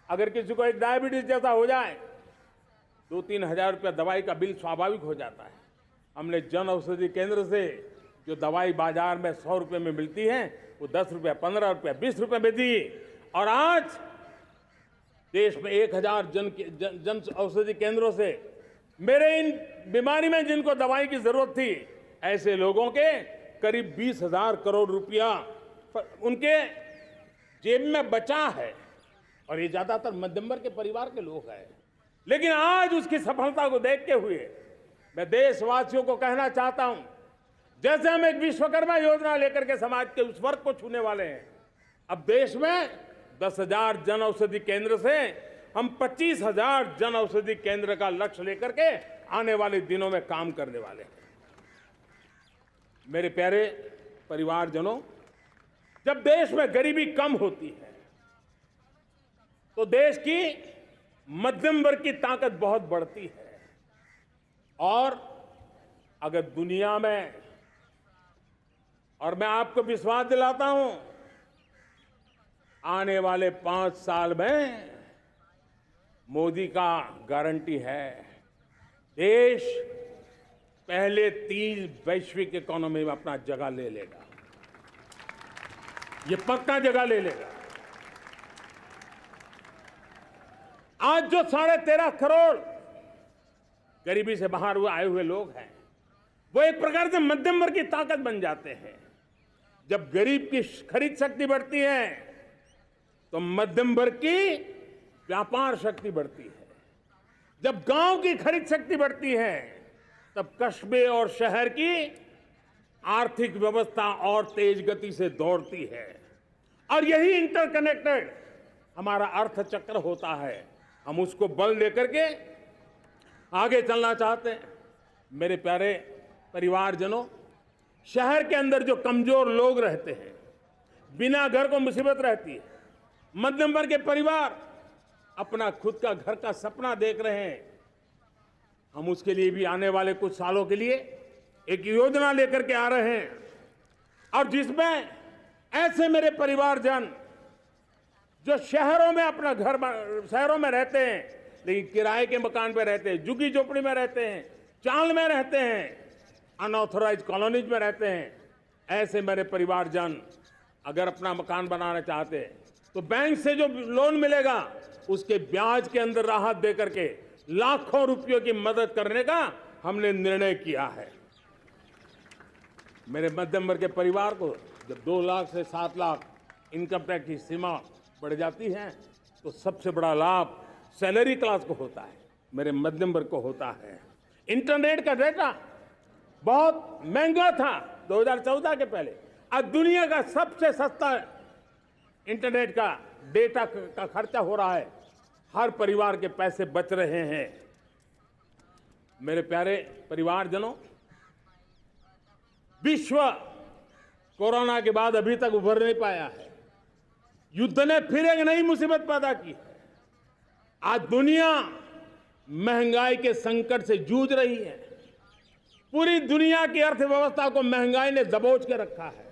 अगर किसी को एक डायबिटीज जैसा हो जाए, 2-3 हजार रुपया दवाई का बिल स्वाभाविक हो जाता है। हमने जन औषधि केंद्र से जो दवाई बाजार में 100 रुपये में मिलती है, वो 10 रुपया, 15 रुपया, 20 रुपये में दी। और आज देश में 1000 जन औषधि केंद्रों से मेरे इन बीमारी में जिनको दवाई की जरूरत थी, ऐसे लोगों के करीब 20,000 करोड़ रुपया उनके जेब में बचा है। और ये ज्यादातर मध्यम वर्ग के परिवार के लोग हैं। लेकिन आज उसकी सफलता को देखते हुए मैं देशवासियों को कहना चाहता हूं, जैसे हम एक विश्वकर्मा योजना लेकर के समाज के उस वर्ग को छूने वाले हैं, अब देश में 10,000 जन औषधि केंद्र से हम 25,000 जन औषधि केंद्र का लक्ष्य लेकर के आने वाले दिनों में काम करने वाले हैं। मेरे प्यारे परिवारजनों, जब देश में गरीबी कम होती है तो देश की मध्यम वर्ग की ताकत बहुत बढ़ती है। और अगर दुनिया में, और मैं आपको विश्वास दिलाता हूं, आने वाले 5 साल में मोदी का गारंटी है, देश पहले 3 वैश्विक इकोनॉमी में अपना जगह ले लेगा। ये पक्का जगह ले लेगा। आज जो 13.5 करोड़ गरीबी से बाहर आए हुए लोग हैं, वो एक प्रकार से मध्यम वर्ग की ताकत बन जाते हैं। जब गरीब की खरीद शक्ति बढ़ती है तो मध्यम वर्ग की व्यापार शक्ति बढ़ती है। जब गांव की खरीद शक्ति बढ़ती है तब कस्बे और शहर की आर्थिक व्यवस्था और तेज गति से दौड़ती है। और यही इंटरकनेक्टेड हमारा अर्थचक्र होता है। हम उसको बल लेकर के आगे चलना चाहते हैं। मेरे प्यारे परिवारजनों, शहर के अंदर जो कमजोर लोग रहते हैं, बिना घर को मुसीबत रहती है, मध्यम वर्ग के परिवार अपना खुद का घर का सपना देख रहे हैं, हम उसके लिए भी आने वाले कुछ सालों के लिए एक योजना लेकर के आ रहे हैं। और जिसमें ऐसे मेरे परिवारजन जो शहरों में अपना घर, शहरों में रहते हैं लेकिन किराए के मकान पे रहते हैं, झुग्गी झोपड़ी में रहते हैं, चाल में रहते हैं, अनऑथराइज्ड कॉलोनीज में रहते हैं, ऐसे मेरे परिवारजन अगर अपना मकान बनाना चाहते हैं तो बैंक से जो लोन मिलेगा उसके ब्याज के अंदर राहत देकर के लाखों रुपयों की मदद करने का हमने निर्णय किया है। मेरे मध्यम वर्ग के परिवार को जब 2 लाख से 7 लाख इनकम टैक्स की सीमा बढ़ जाती है तो सबसे बड़ा लाभ सैलरी क्लास को होता है, मेरे मध्यम वर्ग को होता है। इंटरनेट का डेटा बहुत महंगा था 2014 के पहले, आज दुनिया का सबसे सस्ता इंटरनेट का डेटा का खर्चा हो रहा है। हर परिवार के पैसे बच रहे हैं। मेरे प्यारे परिवारजनों, विश्व कोरोना के बाद अभी तक उभर नहीं पाया है। युद्ध ने फिर एक नई मुसीबत पैदा की है। आज दुनिया महंगाई के संकट से जूझ रही है। पूरी दुनिया की अर्थव्यवस्था को महंगाई ने दबोच के रखा है।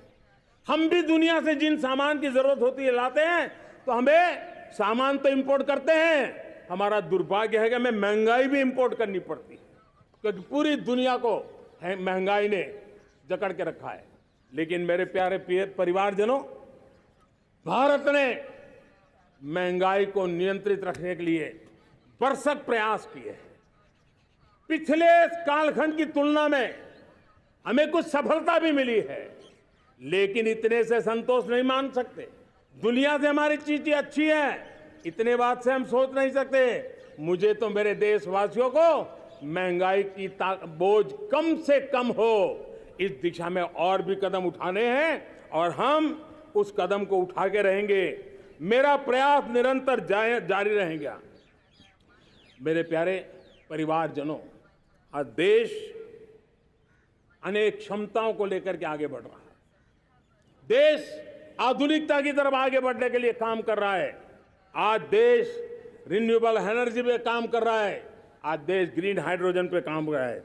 हम भी दुनिया से जिन सामान की जरूरत होती है लाते हैं, तो हमें सामान तो इंपोर्ट करते हैं। हमारा दुर्भाग्य है कि हमें महंगाई भी इंपोर्ट करनी पड़ती है, क्योंकि पूरी दुनिया को महंगाई ने जकड़ के रखा है। लेकिन मेरे प्यारे परिवारजनों, भारत ने महंगाई को नियंत्रित रखने के लिए भरसक प्रयास किए हैं। पिछले कालखंड की तुलना में हमें कुछ सफलता भी मिली है, लेकिन इतने से संतोष नहीं मान सकते। दुनिया से हमारी चीजें अच्छी है, इतने बात से हम सोच नहीं सकते। मुझे तो मेरे देशवासियों को महंगाई की बोझ कम से कम हो, इस दिशा में और भी कदम उठाने हैं और हम उस कदम को उठा के रहेंगे। मेरा प्रयास निरंतर जारी रहेगा। मेरे प्यारे परिवारजनों, आज देश अनेक क्षमताओं को लेकर के आगे बढ़ रहा है। देश आधुनिकता की तरफ आगे बढ़ने के लिए काम कर रहा है। आज देश रिन्यूएबल एनर्जी पे काम कर रहा है। आज देश ग्रीन हाइड्रोजन पे काम कर रहा है।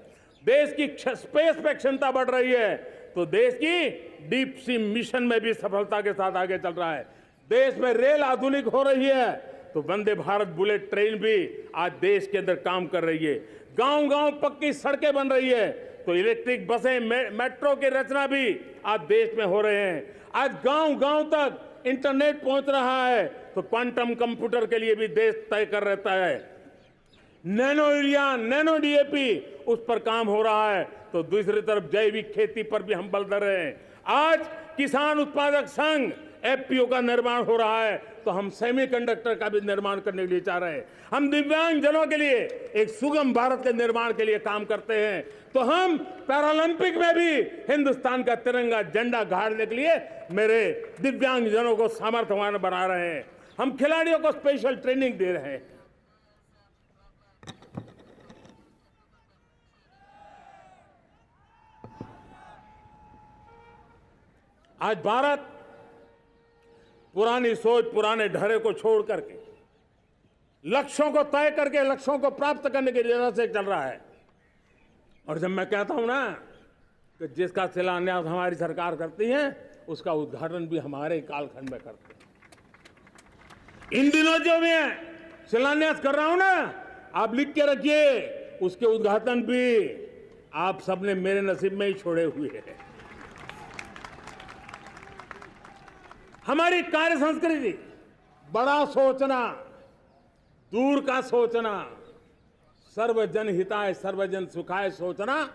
देश की स्पेस पे क्षमता बढ़ रही है, तो देश की डीप सी मिशन में भी सफलता के साथ आगे चल रहा है। देश में रेल आधुनिक हो रही है, तो वंदे भारत बुलेट ट्रेन भी आज देश के अंदर काम कर रही है। गांव गांव पक्की सड़कें बन रही है, तो इलेक्ट्रिक बसें, मेट्रो की रचना भी आज देश में हो रहे हैं। आज गांव गांव तक इंटरनेट पहुंच रहा है, तो क्वांटम कंप्यूटर के लिए भी देश तय कर रहता है। नैनो यूरिया, नैनो डीएपी, उस पर काम हो रहा है, तो दूसरी तरफ जैविक खेती पर भी हम बल दे रहे हैं। आज किसान उत्पादक संघ एफपीओ का निर्माण हो रहा है, तो हम सेमीकंडक्टर का भी निर्माण करने के लिए चाह रहे हैं। हम दिव्यांग जनों के लिए एक सुगम भारत के निर्माण के लिए काम करते हैं, तो हम पैरालंपिक में भी हिंदुस्तान का तिरंगा झंडा गाड़ने के लिए मेरे दिव्यांग जनों को सामर्थ्यवान बना रहे हैं। हम खिलाड़ियों को स्पेशल ट्रेनिंग दे रहे हैं। आज भारत पुरानी सोच, पुराने ढर्रे को छोड़ करके लक्ष्यों को तय करके लक्ष्यों को प्राप्त करने की राह से चल रहा है। और जब मैं कहता हूं ना कि जिसका शिलान्यास हमारी सरकार करती है, उसका उद्घाटन भी हमारे कालखंड में करते हैं। इन दिनों जो मैं शिलान्यास कर रहा हूं ना, आप लिख के रखिए, उसके उद्घाटन भी आप सबने मेरे नसीब में ही छोड़े हुए हैं। हमारी कार्य संस्कृति बड़ा सोचना, दूर का सोचना, सर्वजन हिताय सर्वजन सुखाय सोचना,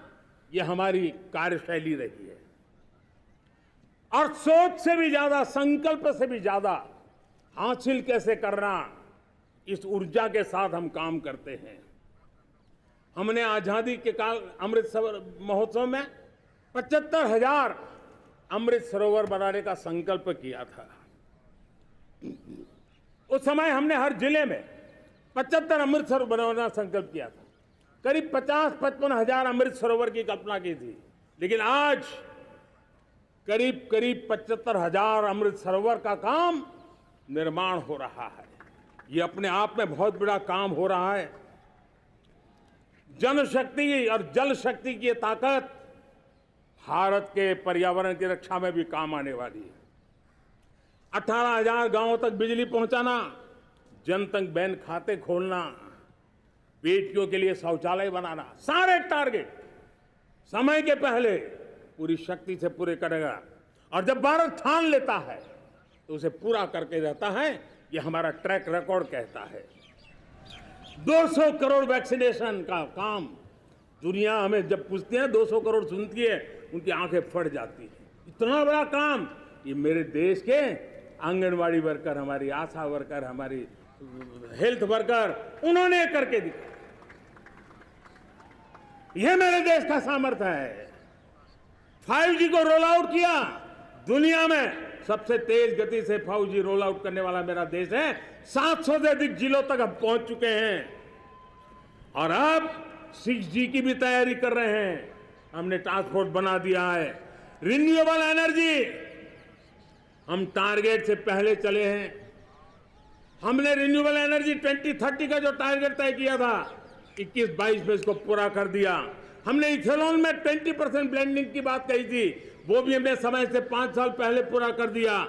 यह हमारी कार्यशैली रही है। और सोच से भी ज्यादा, संकल्प से भी ज्यादा हासिल कैसे करना, इस ऊर्जा के साथ हम काम करते हैं। हमने आजादी के काल अमृत महोत्सव में 75,000 अमृत सरोवर बनाने का संकल्प किया था। उस समय हमने हर जिले में 75 अमृत सरोवर बनाना संकल्प किया था। करीब 50-55 हजार अमृत सरोवर की कल्पना की थी, लेकिन आज करीब 75,000 अमृत सरोवर का काम निर्माण हो रहा है। ये अपने आप में बहुत बड़ा काम हो रहा है। जनशक्ति और जल शक्ति की ताकत भारत के पर्यावरण की रक्षा में भी काम आने वाली है। 18,000 गांवों तक बिजली पहुंचाना, जनधन बैंक खाते खोलना, बेटियों के लिए शौचालय बनाना, सारे टारगेट समय के पहले पूरी शक्ति से पूरे करेगा। और जब भारत ठान लेता है तो उसे पूरा करके रहता है। ये हमारा ट्रैक रिकॉर्ड कहता है। 200 करोड़ वैक्सीनेशन का काम, दुनिया हमें जब पूछती है 200 करोड़ सुनती है, उनकी आंखें फट जाती है। इतना बड़ा काम ये मेरे देश के आंगनवाड़ी वर्कर, हमारी आशा वर्कर, हमारी हेल्थ वर्कर, उन्होंने करके दिखाया। यह मेरे देश का सामर्थ्य है। 5G को रोल आउट किया, दुनिया में सबसे तेज गति से 5G रोल आउट करने वाला मेरा देश है। 700 से अधिक जिलों तक हम पहुंच चुके हैं और अब 6G की भी तैयारी कर रहे हैं। हमने टास्क फोर्स बना दिया है। रिन्यूएबल एनर्जी, हम टारगेट से पहले चले हैं। हमने रिन्यूएबल एनर्जी 2030 का जो टारगेट तय किया था, 21-22 में इसको पूरा कर दिया। हमने इथेनॉल में 20% ब्लेंडिंग की बात कही थी, वो भी हमने समय से 5 साल पहले पूरा कर दिया।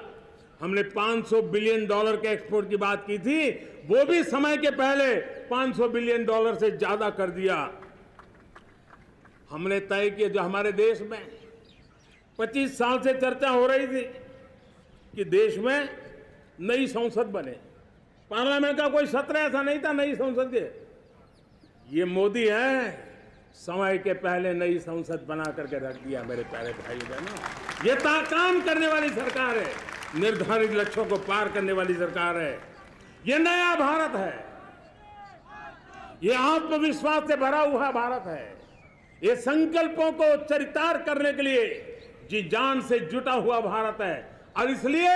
हमने $500 बिलियन के एक्सपोर्ट की बात की थी, वो भी समय के पहले $500 बिलियन से ज्यादा कर दिया। हमने तय किया, जो हमारे देश में 25 साल से चर्चा हो रही थी कि देश में नई संसद बने, पार्लियामेंट का कोई सत्र ऐसा नहीं था नई संसद के। ये मोदी है, समय के पहले नई संसद बना करके रख दिया। मेरे प्यारे भाई बहनों, ये काम करने वाली सरकार है, निर्धारित लक्ष्यों को पार करने वाली सरकार है। ये नया भारत है, ये आत्मविश्वास से भरा हुआ भारत है। ये संकल्पों को चरितार्थ करने के लिए जी जान से जुटा हुआ भारत है। और इसलिए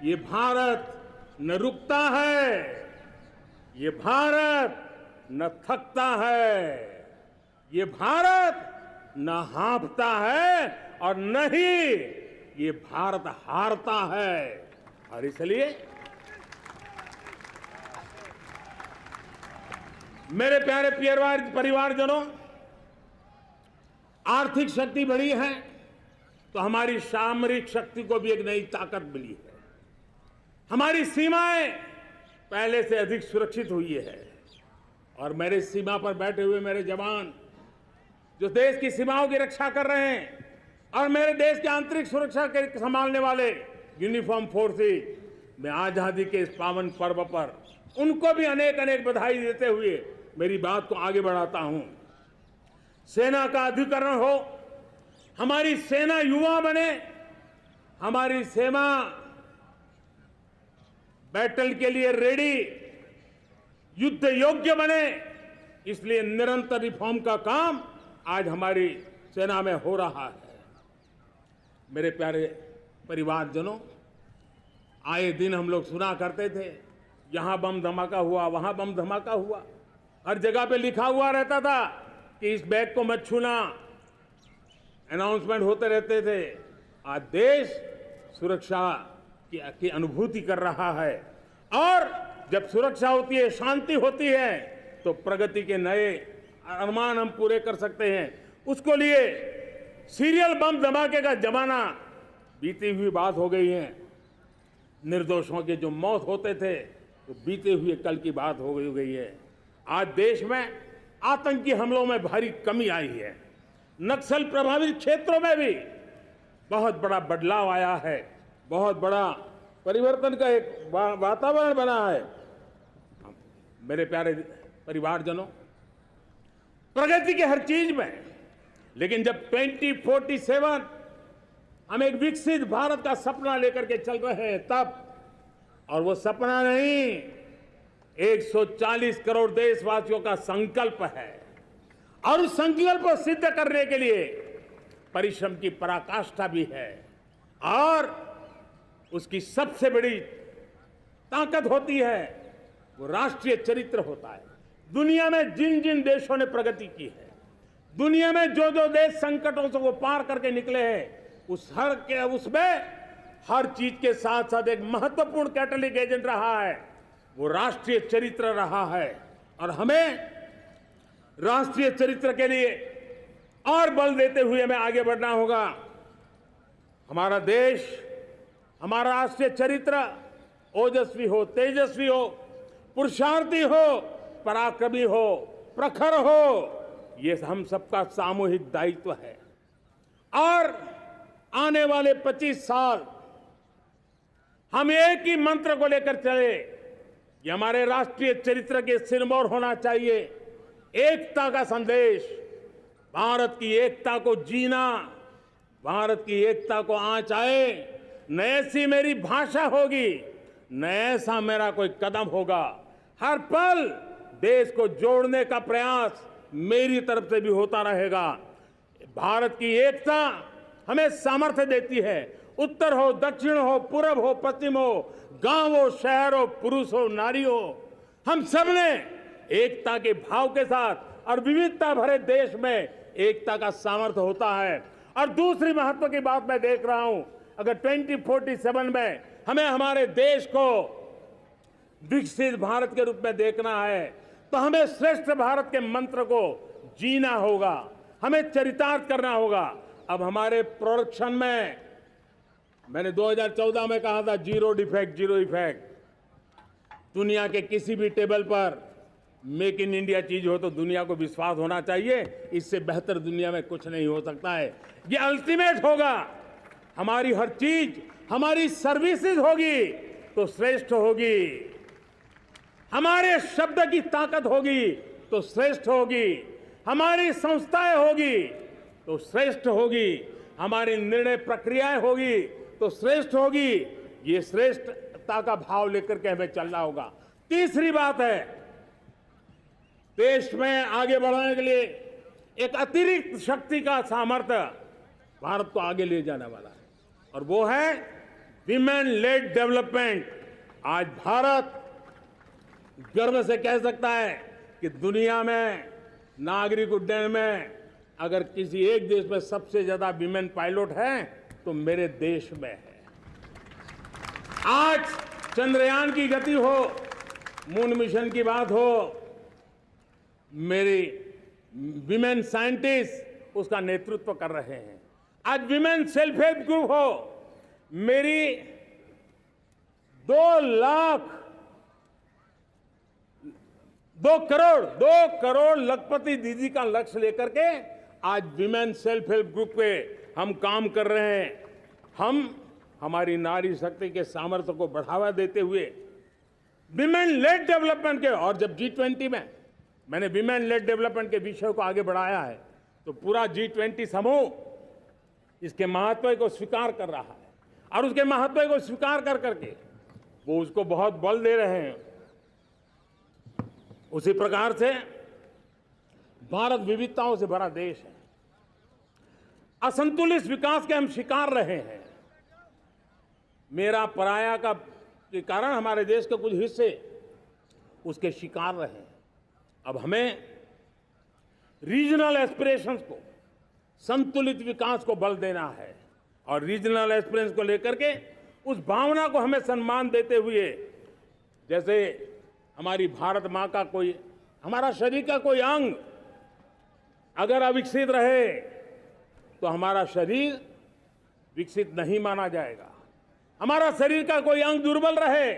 ये भारत न रुकता है, ये भारत न थकता है, ये भारत न हाँफता है और न ही ये भारत हारता है। और इसलिए मेरे प्यारे परिवारजनों, आर्थिक शक्ति बढ़ी है तो हमारी सामरिक शक्ति को भी एक नई ताकत मिली है। हमारी सीमाएं पहले से अधिक सुरक्षित हुई है और मेरे सीमा पर बैठे हुए मेरे जवान जो देश की सीमाओं की रक्षा कर रहे हैं और मेरे देश की आंतरिक सुरक्षा के संभालने वाले यूनिफॉर्म फोर्सेस, मैं आजादी के इस पावन पर्व पर उनको भी अनेक अनेक बधाई देते हुए मेरी बात को आगे बढ़ाता हूं। सेना का अधिकरण हो, हमारी सेना युवा बने, हमारी सेना बैटल के लिए रेडी, युद्ध योग्य बने, इसलिए निरंतर रिफॉर्म का काम आज हमारी सेना में हो रहा है। मेरे प्यारे परिवारजनों, आए दिन हम लोग सुना करते थे, यहां बम धमाका हुआ, वहां बम धमाका हुआ, हर जगह पे लिखा हुआ रहता था कि इस बैग को मत छूना, अनाउंसमेंट होते रहते थे। आज देश सुरक्षा की अनुभूति कर रहा है और जब सुरक्षा होती है, शांति होती है, तो प्रगति के नए अरमान हम पूरे कर सकते हैं। उसको लिए सीरियल बम धमाके का जमाना बीती हुई बात हो गई है। निर्दोषों के जो मौत होते थे तो बीते हुए कल की बात हो गई है। आज देश में आतंकी हमलों में भारी कमी आई है। नक्सल प्रभावित क्षेत्रों में भी बहुत बड़ा बदलाव आया है, बहुत बड़ा परिवर्तन का एक वातावरण बना है। मेरे प्यारे परिवारजनों, प्रगति के हर चीज में, लेकिन जब 2047 हम एक विकसित भारत का सपना लेकर के चल रहे हैं तब, और वो सपना नहीं, 140 करोड़ देशवासियों का संकल्प है और उस संकल्प को सिद्ध करने के लिए परिश्रम की पराकाष्ठा भी है। और उसकी सबसे बड़ी ताकत होती है वो राष्ट्रीय चरित्र होता है। दुनिया में जिन जिन देशों ने प्रगति की है, दुनिया में जो जो देश संकटों से वो पार करके निकले हैं, उसमें हर चीज के साथ साथ एक महत्वपूर्ण कैटलिक एजेंट रहा है, वो राष्ट्रीय चरित्र रहा है। और हमें राष्ट्रीय चरित्र के लिए और बल देते हुए हमें आगे बढ़ना होगा। हमारा देश, हमारा राष्ट्रीय चरित्र ओजस्वी हो, तेजस्वी हो, पुरुषार्थी हो, पराक्रमी हो, प्रखर हो, ये हम सबका सामूहिक दायित्व है। और आने वाले 25 साल हम एक ही मंत्र को लेकर चले, ये हमारे राष्ट्रीय चरित्र के सिरमौर होना चाहिए। एकता का संदेश, भारत की एकता को जीना, भारत की एकता को आंच आए, न ऐसी मेरी भाषा होगी, न ऐसा मेरा कोई कदम होगा। हर पल देश को जोड़ने का प्रयास मेरी तरफ से भी होता रहेगा। भारत की एकता हमें सामर्थ्य देती है। उत्तर हो, दक्षिण हो, पूर्व हो, पश्चिम हो, गांव हो, शहर हो, पुरुष हो, नारी हो, हम सब ने एकता के भाव के साथ और विविधता भरे देश में एकता का सामर्थ्य होता है। और दूसरी महत्व की बात मैं देख रहा हूं, अगर 2047 में हमें हमारे देश को विकसित भारत के रूप में देखना है तो हमें श्रेष्ठ भारत के मंत्र को जीना होगा, हमें चरितार्थ करना होगा। अब हमारे प्रोडक्शन में, मैंने 2014 में कहा था जीरो डिफेक्ट, जीरो इफेक्ट। दुनिया के किसी भी टेबल पर मेक इन इंडिया चीज हो तो दुनिया को विश्वास होना चाहिए, इससे बेहतर दुनिया में कुछ नहीं हो सकता है। ये अल्टीमेट होगा। हमारी हर चीज, हमारी सर्विसेज होगी तो श्रेष्ठ होगी, हमारे शब्द की ताकत होगी तो श्रेष्ठ होगी, हमारी संस्थाएं होगी तो श्रेष्ठ होगी, हमारी निर्णय प्रक्रियाएं होगी तो श्रेष्ठ होगी। ये श्रेष्ठता का भाव लेकर के हमें चलना होगा। तीसरी बात है, देश में आगे बढ़ाने के लिए एक अतिरिक्त शक्ति का सामर्थ्य भारत को आगे ले जाने वाला है, और वो है विमेन लेड डेवलपमेंट। आज भारत गर्व से कह सकता है कि दुनिया में नागरिक उड्डयन में अगर किसी एक देश में सबसे ज्यादा विमेन पायलट है तो मेरे देश में है। आज चंद्रयान की गति हो, मून मिशन की बात हो, मेरी विमेन साइंटिस्ट उसका नेतृत्व कर रहे हैं। आज विमेन सेल्फ हेल्प ग्रुप हो, मेरी 2 करोड़ लखपति दीदी का लक्ष्य लेकर के आज विमेन सेल्फ हेल्प ग्रुप पे हम काम कर रहे हैं। हम हमारी नारी शक्ति के सामर्थ्य को बढ़ावा देते हुए विमेन लेड डेवलपमेंट के, और जब G20 में मैंने विमेन लेड डेवलपमेंट के विषय को आगे बढ़ाया है तो पूरा G20 समूह इसके महत्व को स्वीकार कर रहा है, और उसके महत्व को स्वीकार कर करके वो उसको बहुत बल दे रहे हैं। उसी प्रकार से भारत विविधताओं से भरा देश है। असंतुलित विकास के हम शिकार रहे हैं। मेरा पराया का के कारण हमारे देश के कुछ हिस्से उसके शिकार रहे हैं। अब हमें रीजनल एस्पिरेशंस को, संतुलित विकास को बल देना है, और रीजनल एस्पिरेशंस को लेकर के उस भावना को हमें सम्मान देते हुए, जैसे हमारी भारत माँ का कोई, हमारा शरीर का कोई अंग अगर अविकसित रहे तो हमारा शरीर विकसित नहीं माना जाएगा। हमारा शरीर का कोई अंग दुर्बल रहे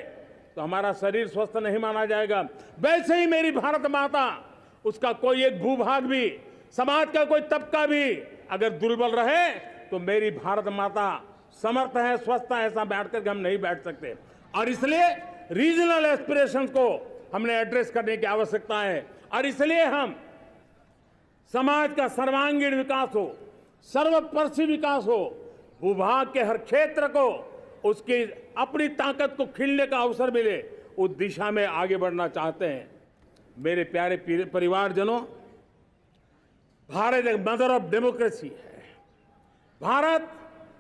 तो हमारा शरीर स्वस्थ नहीं माना जाएगा। वैसे ही मेरी भारत माता, उसका कोई एक भूभाग भी, समाज का कोई तबका भी अगर दुर्बल रहे तो मेरी भारत माता समर्थ है, स्वस्थ है, ऐसा बैठ करके हम नहीं बैठ सकते। और इसलिए रीजनल एस्पिरेशंस को हमने एड्रेस करने की आवश्यकता है, और इसलिए हम समाज का सर्वांगीण विकास हो, सर्वस्पर्शी विकास हो, भूभाग के हर क्षेत्र को उसकी अपनी ताकत को खिलने का अवसर मिले, उस दिशा में आगे बढ़ना चाहते हैं। मेरे प्यारे परिवारजनों, भारत एक मदर ऑफ डेमोक्रेसी है। भारत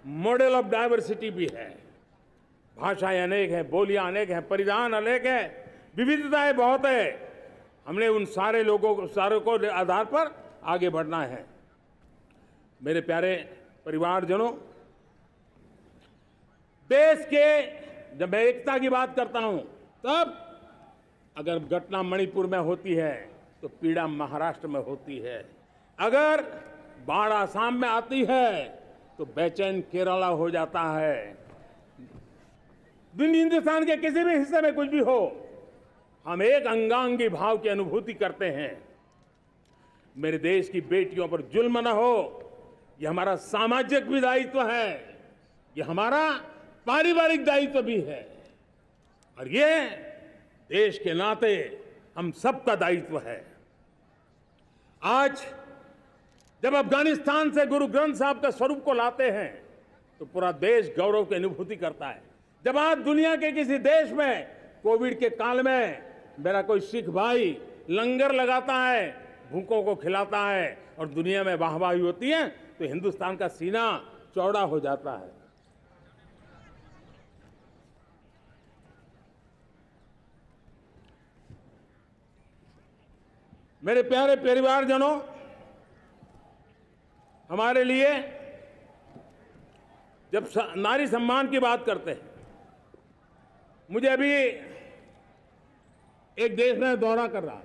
मॉडल ऑफ डाइवर्सिटी भी है। भाषाएं अनेक हैं, बोलियां अनेक हैं, परिधान अनेक हैं, विविधताएं बहुत है। हमने उन सारे लोगों को आधार पर आगे बढ़ना है। मेरे प्यारे परिवारजनों, देश के जब मैं एकता की बात करता हूं, तब अगर घटना मणिपुर में होती है तो पीड़ा महाराष्ट्र में होती है। अगर बाढ़ आसाम में आती है तो बेचैन केरला हो जाता है। हिंदुस्तान के किसी भी हिस्से में कुछ भी हो, हम एक अंगांगी भाव की अनुभूति करते हैं। मेरे देश की बेटियों पर जुल्म न हो, यह हमारा सामाजिक भी दायित्व है, यह हमारा पारिवारिक दायित्व भी है, और ये देश के नाते हम सबका दायित्व है। आज जब अफगानिस्तान से गुरु ग्रंथ साहब के स्वरूप को लाते हैं तो पूरा देश गौरव की अनुभूति करता है। जब आज दुनिया के किसी देश में कोविड के काल में मेरा कोई सिख भाई लंगर लगाता है, भूखों को खिलाता है, और दुनिया में वाहवाही होती है, तो हिंदुस्तान का सीना चौड़ा हो जाता है। मेरे प्यारे परिवारजनों, हमारे लिए जब नारी सम्मान की बात करते हैं, मुझे अभी एक देश में दौरा कर रहा था,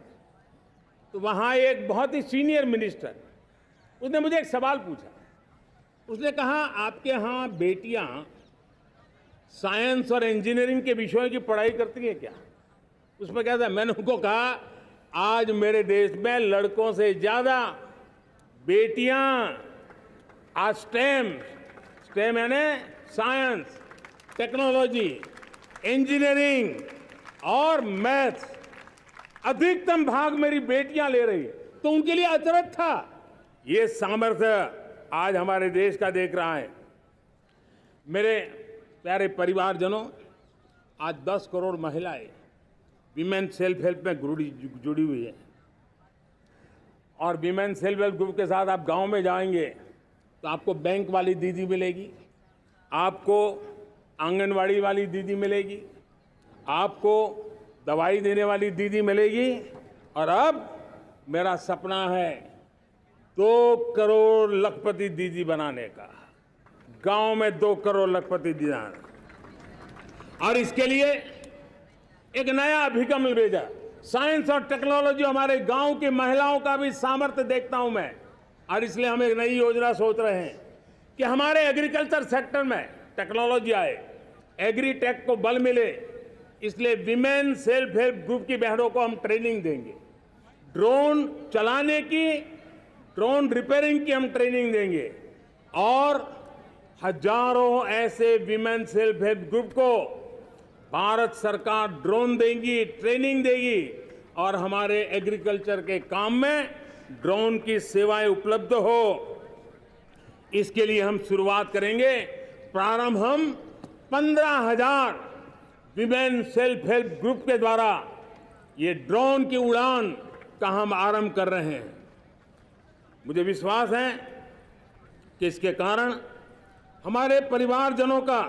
तो वहां एक बहुत ही सीनियर मिनिस्टर, उसने मुझे एक सवाल पूछा। उसने कहा, आपके यहाँ बेटियां साइंस और इंजीनियरिंग के विषयों की पढ़ाई करती हैं क्या? उसमें क्या था? मैंने उनको कहा, आज मेरे देश में लड़कों से ज्यादा बेटियां आज स्टेम यानी साइंस, टेक्नोलॉजी, इंजीनियरिंग और मैथ्स, अधिकतम भाग मेरी बेटियां ले रही है। तो उनके लिए अचरज था। ये सामर्थ्य आज हमारे देश का देख रहा है। मेरे प्यारे परिवारजनों, आज 10 करोड़ महिलाएं विमेन सेल्फ हेल्प में जुड़ी हुई है, और वीमेन सेल्फ हेल्प ग्रुप के साथ आप गांव में जाएंगे तो आपको बैंक वाली दीदी मिलेगी, आपको आंगनवाड़ी वाली दीदी मिलेगी, आपको दवाई देने वाली दीदी मिलेगी। और अब मेरा सपना है 2 करोड़ लखपति दीदी बनाने का, गांव में 2 करोड़ लखपति दीदी। और इसके लिए एक नया अभिगम भेजा, साइंस और टेक्नोलॉजी। हमारे गांव की महिलाओं का भी सामर्थ्य देखता हूं मैं, और इसलिए हम एक नई योजना सोच रहे हैं कि हमारे एग्रीकल्चर सेक्टर में टेक्नोलॉजी आए, एग्री टेक को बल मिले। इसलिए विमेन सेल्फ हेल्प ग्रुप की बहनों को हम ट्रेनिंग देंगे, ड्रोन चलाने की, ड्रोन रिपेयरिंग की हम ट्रेनिंग देंगे, और हजारों ऐसे विमेन सेल्फ हेल्प ग्रुप को भारत सरकार ड्रोन देगी, ट्रेनिंग देगी, और हमारे एग्रीकल्चर के काम में ड्रोन की सेवाएं उपलब्ध हो। इसके लिए हम शुरुआत करेंगे। प्रारंभ हम 15,000 विमेन सेल्फ हेल्प ग्रुप के द्वारा ये ड्रोन की उड़ान का हम आरंभ कर रहे हैं। मुझे विश्वास है कि इसके कारण हमारे परिवारजनों का,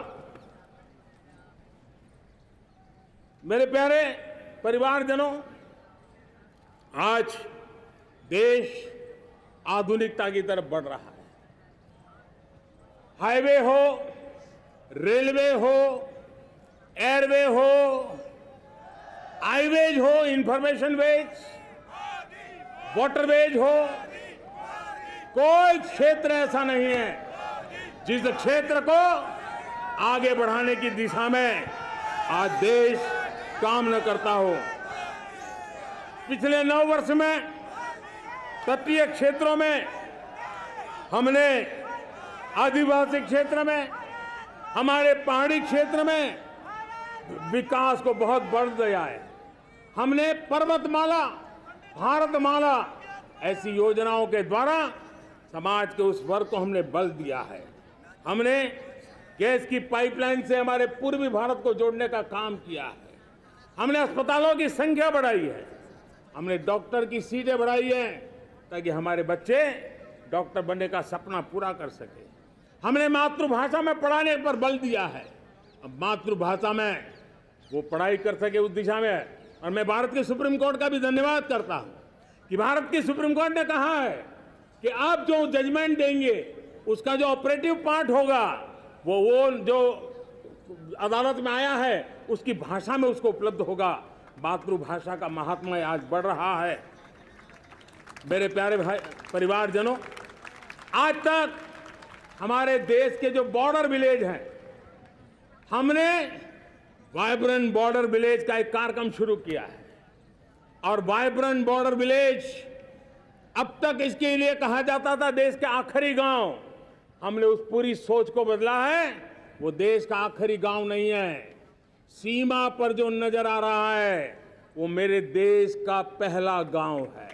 मेरे प्यारे परिवारजनों, आज देश आधुनिकता की तरफ बढ़ रहा है। हाईवे हो, रेलवे हो, एयरवे हो, हाईवेज हो, इंफॉर्मेशन वेज, वाटरवेज हो, कोई क्षेत्र ऐसा नहीं है जिस क्षेत्र को आगे बढ़ाने की दिशा में आज देश काम न करता हो। पिछले 9 वर्ष में तटीय क्षेत्रों में हमने, आदिवासी क्षेत्र में, हमारे पहाड़ी क्षेत्र में विकास को बहुत बढ़ दिया है। हमने पर्वतमाला, भारतमाला ऐसी योजनाओं के द्वारा समाज के उस वर्ग को हमने बल दिया है। हमने गैस की पाइपलाइन से हमारे पूर्वी भारत को जोड़ने का काम किया है। हमने अस्पतालों की संख्या बढ़ाई है, हमने डॉक्टर की सीटें बढ़ाई है ताकि हमारे बच्चे डॉक्टर बनने का सपना पूरा कर सके। हमने मातृभाषा में पढ़ाने पर बल दिया है, अब मातृभाषा में वो पढ़ाई कर सके उस दिशा में। और मैं भारत के सुप्रीम कोर्ट का भी धन्यवाद करता हूं कि भारत की सुप्रीम कोर्ट ने कहा है कि आप जो जजमेंट देंगे उसका जो ऑपरेटिव पार्ट होगा वो जो अदालत में आया है उसकी भाषा में उसको उपलब्ध होगा। मातृभाषा का महात्म्य आज बढ़ रहा है। मेरे प्यारे भाई परिवारजनों, आज तक हमारे देश के जो बॉर्डर विलेज हैं, हमने वाइब्रेंट बॉर्डर विलेज का एक कार्यक्रम शुरू किया है। और वाइब्रेंट बॉर्डर विलेज, अब तक इसके लिए कहा जाता था देश के आखिरी गांव। हमने उस पूरी सोच को बदला है। वो देश का आखिरी गांव नहीं है, सीमा पर जो नजर आ रहा है वो मेरे देश का पहला गांव है।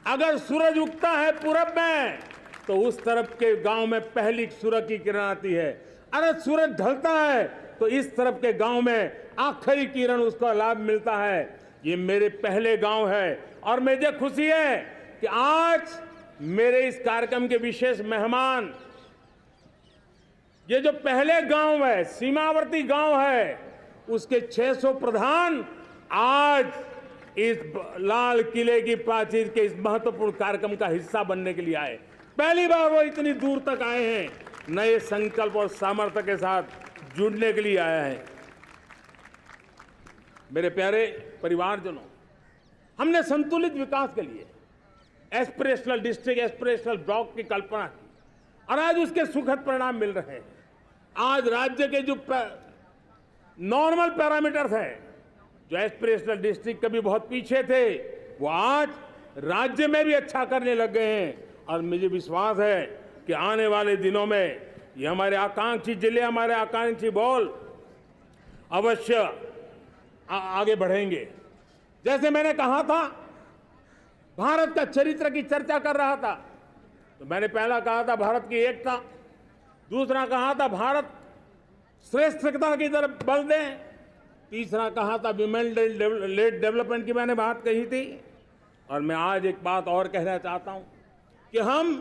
अगर सूरज उगता है पूरब में तो उस तरफ के गांव में पहली सूरज की किरण आती है। अगर सूरज ढलता है तो इस तरफ के गांव में आखिरी किरण उसका लाभ मिलता है। ये मेरे पहले गांव है और मुझे खुशी है कि आज मेरे इस कार्यक्रम के विशेष मेहमान, ये जो पहले गांव है, सीमावर्ती गांव है, उसके 600 प्रधान आज इस लाल किले की प्राचीर के इस महत्वपूर्ण कार्यक्रम का हिस्सा बनने के लिए आए। पहली बार वो इतनी दूर तक आए हैं, नए संकल्प और सामर्थ्य के साथ जुड़ने के लिए आया है। मेरे प्यारे परिवारजनों, हमने संतुलित विकास के लिए एस्पिरेशनल डिस्ट्रिक्ट, एस्पिरेशनल ब्लॉक की कल्पना की और आज उसके सुखद परिणाम मिल रहे हैं। आज राज्य के जो नॉर्मल पैरामीटर्स हैं, जो एस्पिरेशनल डिस्ट्रिक्ट कभी बहुत पीछे थे, वो आज राज्य में भी अच्छा करने लग गए हैं। और मुझे विश्वास है कि आने वाले दिनों में ये हमारे आकांक्षी जिले, हमारे आकांक्षी बॉल अवश्य आगे बढ़ेंगे। जैसे मैंने कहा था, भारत का चरित्र की चर्चा कर रहा था, तो मैंने पहला कहा था भारत की एकता, दूसरा कहा था भारत श्रेष्ठता की तरफ बल दें, तीसरा कहा था विमेन लेड डेवलपमेंट की मैंने बात कही थी, और मैं आज एक बात और कहना चाहता हूं कि हम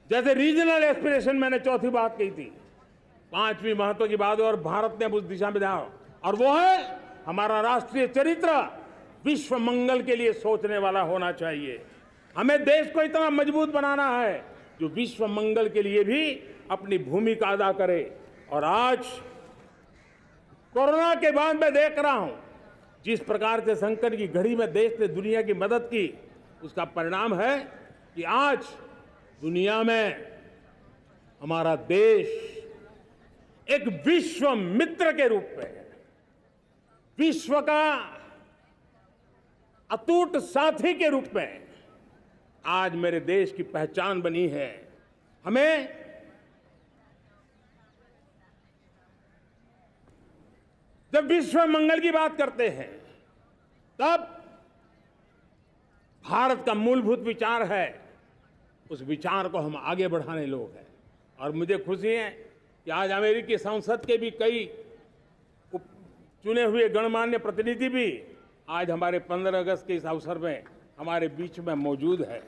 जैसे रीजनल एस्पिरेशन, मैंने चौथी बात कही थी, पांचवी महत्व की बात, और भारत ने उस दिशा में ध्यान, और वो है हमारा राष्ट्रीय चरित्र विश्व मंगल के लिए सोचने वाला होना चाहिए। हमें देश को इतना मजबूत बनाना है जो विश्व मंगल के लिए भी अपनी भूमिका अदा करे। और आज कोरोना के बाद मैं देख रहा हूं जिस प्रकार से संकट की घड़ी में देश ने दुनिया की मदद की, उसका परिणाम है कि आज दुनिया में हमारा देश एक विश्व मित्र के रूप में, विश्व का अटूट साथी के रूप में आज मेरे देश की पहचान बनी है। हमें जब विश्व मंगल की बात करते हैं तब भारत का मूलभूत विचार है, उस विचार को हम आगे बढ़ाने लोग हैं। और मुझे खुशी है कि आज अमेरिकी संसद के भी कई चुने हुए गणमान्य प्रतिनिधि भी आज हमारे 15 अगस्त के इस अवसर में हमारे बीच में मौजूद है।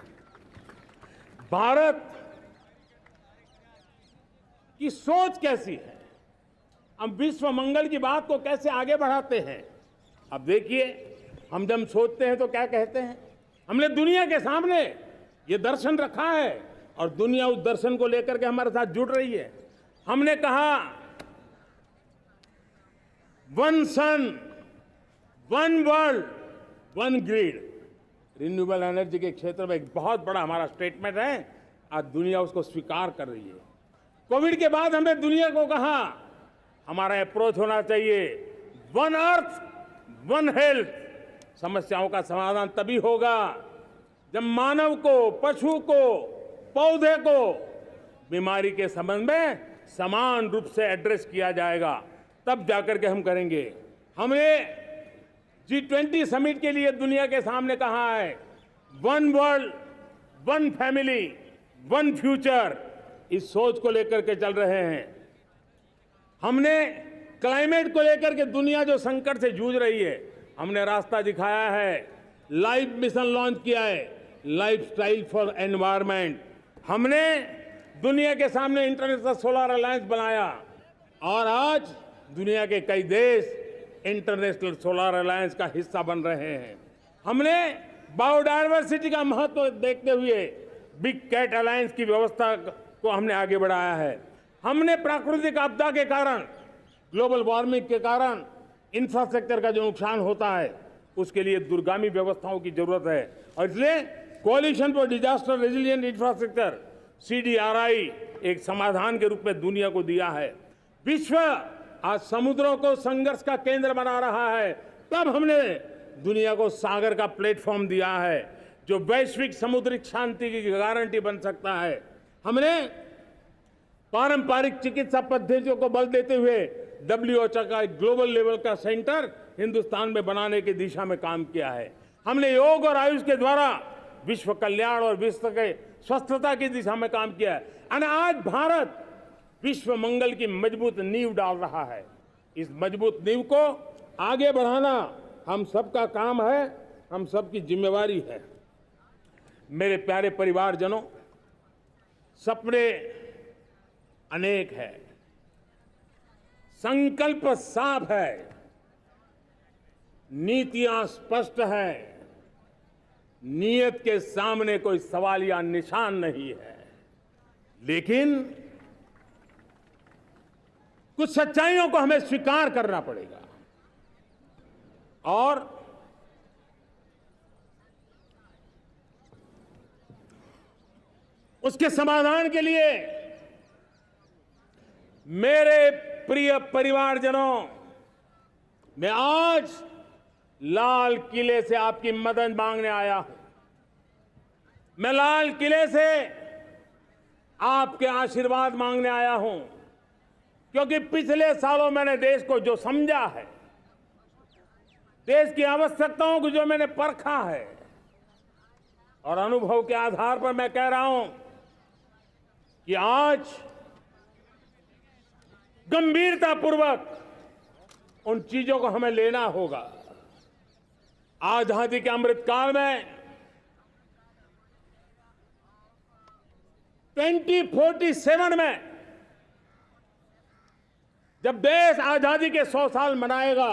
भारत की सोच कैसी है, हम विश्व मंगल की बात को कैसे आगे बढ़ाते हैं। अब देखिए, हम जब सोचते हैं तो क्या कहते हैं, हमने दुनिया के सामने ये दर्शन रखा है और दुनिया उस दर्शन को लेकर के हमारे साथ जुड़ रही है। हमने कहा one sun, one world, one grid. Renewable energy के क्षेत्र में एक बहुत बड़ा हमारा स्टेटमेंट है, आज दुनिया उसको स्वीकार कर रही है। कोविड के बाद हमने दुनिया को कहा हमारा अप्रोच होना चाहिए वन अर्थ, वन हेल्थ। समस्याओं का समाधान तभी होगा जब मानव को, पशु को, पौधे को बीमारी के संबंध में समान रूप से एड्रेस किया जाएगा, तब जाकर के हम करेंगे। हमने G20 समिट के लिए दुनिया के सामने कहा है one world, one family, one future. इस सोच को लेकर के चल रहे हैं। हमने क्लाइमेट को लेकर के दुनिया जो संकट से जूझ रही है, हमने रास्ता दिखाया है, लाइफ मिशन लॉन्च किया है, लाइफस्टाइल फॉर एनवायरनमेंट। हमने दुनिया के सामने इंटरनेशनल सोलर अलायंस बनाया और आज दुनिया के कई देश इंटरनेशनल सोलर अलायंस का हिस्सा बन रहे हैं। हमने बायोडायवर्सिटी का महत्व देखते हुए बिग कैट अलायंस की व्यवस्था को हमने आगे बढ़ाया है। हमने प्राकृतिक आपदा के कारण, ग्लोबल वार्मिंग के कारण इंफ्रास्ट्रक्चर का जो नुकसान होता है, उसके लिए दूरगामी व्यवस्थाओं की जरूरत है और इसलिए coalition for disaster resilient infrastructure CDRI एक समाधान के रूप में दुनिया को दिया है। विश्व आज समुद्रों को संघर्ष का केंद्र बना रहा है, तब हमने दुनिया को सागर का प्लेटफॉर्म दिया है जो वैश्विक समुद्रिक शांति की गारंटी बन सकता है। हमने पारंपरिक चिकित्सा पद्धतियों को बल देते हुए WHO का ग्लोबल लेवल का सेंटर हिंदुस्तान में बनाने की दिशा में काम किया है। हमने योग और आयुष के द्वारा विश्व कल्याण और विश्व के स्वस्थता की दिशा में काम किया है और आज भारत विश्व मंगल की मजबूत नींव डाल रहा है। इस मजबूत नींव को आगे बढ़ाना हम सबका काम है, हम सबकी जिम्मेवारी है। मेरे प्यारे परिवारजनों, सपने अनेक है, संकल्प साफ है, नीतियां स्पष्ट है, नीयत के सामने कोई सवाल या निशान नहीं है, लेकिन कुछ सच्चाइयों को हमें स्वीकार करना पड़ेगा और उसके समाधान के लिए मेरे प्रिय परिवारजनों, मैं आज लाल किले से आपकी मदद मांगने आया हूं। मैं लाल किले से आपके आशीर्वाद मांगने आया हूं, क्योंकि पिछले सालों मैंने देश को जो समझा है, देश की आवश्यकताओं को जो मैंने परखा है और अनुभव के आधार पर मैं कह रहा हूं कि आज गंभीरतापूर्वक उन चीजों को हमें लेना होगा। आजादी के अमृत काल में 2047 में जब देश आजादी के 100 साल मनाएगा,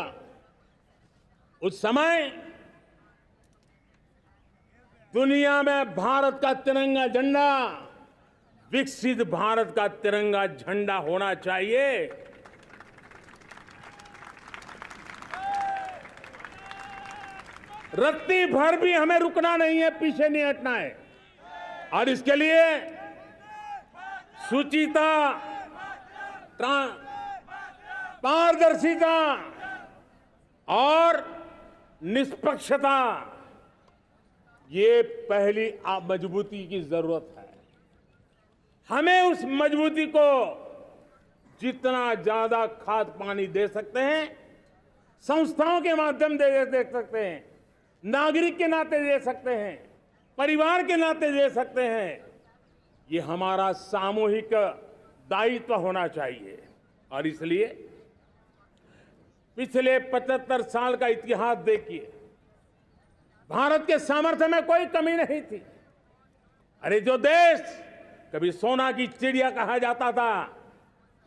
उस समय दुनिया में भारत का तिरंगा झंडा विकसित भारत का तिरंगा झंडा होना चाहिए। रत्ती भर भी हमें रुकना नहीं है, पीछे नहीं हटना है। और इसके लिए शुचिता, पारदर्शिता और निष्पक्षता, ये पहली मजबूती की जरूरत है। हमें उस मजबूती को जितना ज्यादा खाद पानी दे सकते हैं, संस्थाओं के माध्यम से दे सकते हैं, नागरिक के नाते दे सकते हैं, परिवार के नाते दे सकते हैं, ये हमारा सामूहिक दायित्व होना चाहिए। और इसलिए पिछले 75 साल का इतिहास देखिए, भारत के सामर्थ्य में कोई कमी नहीं थी। अरे जो देश कभी सोना की चिड़िया कहा जाता था,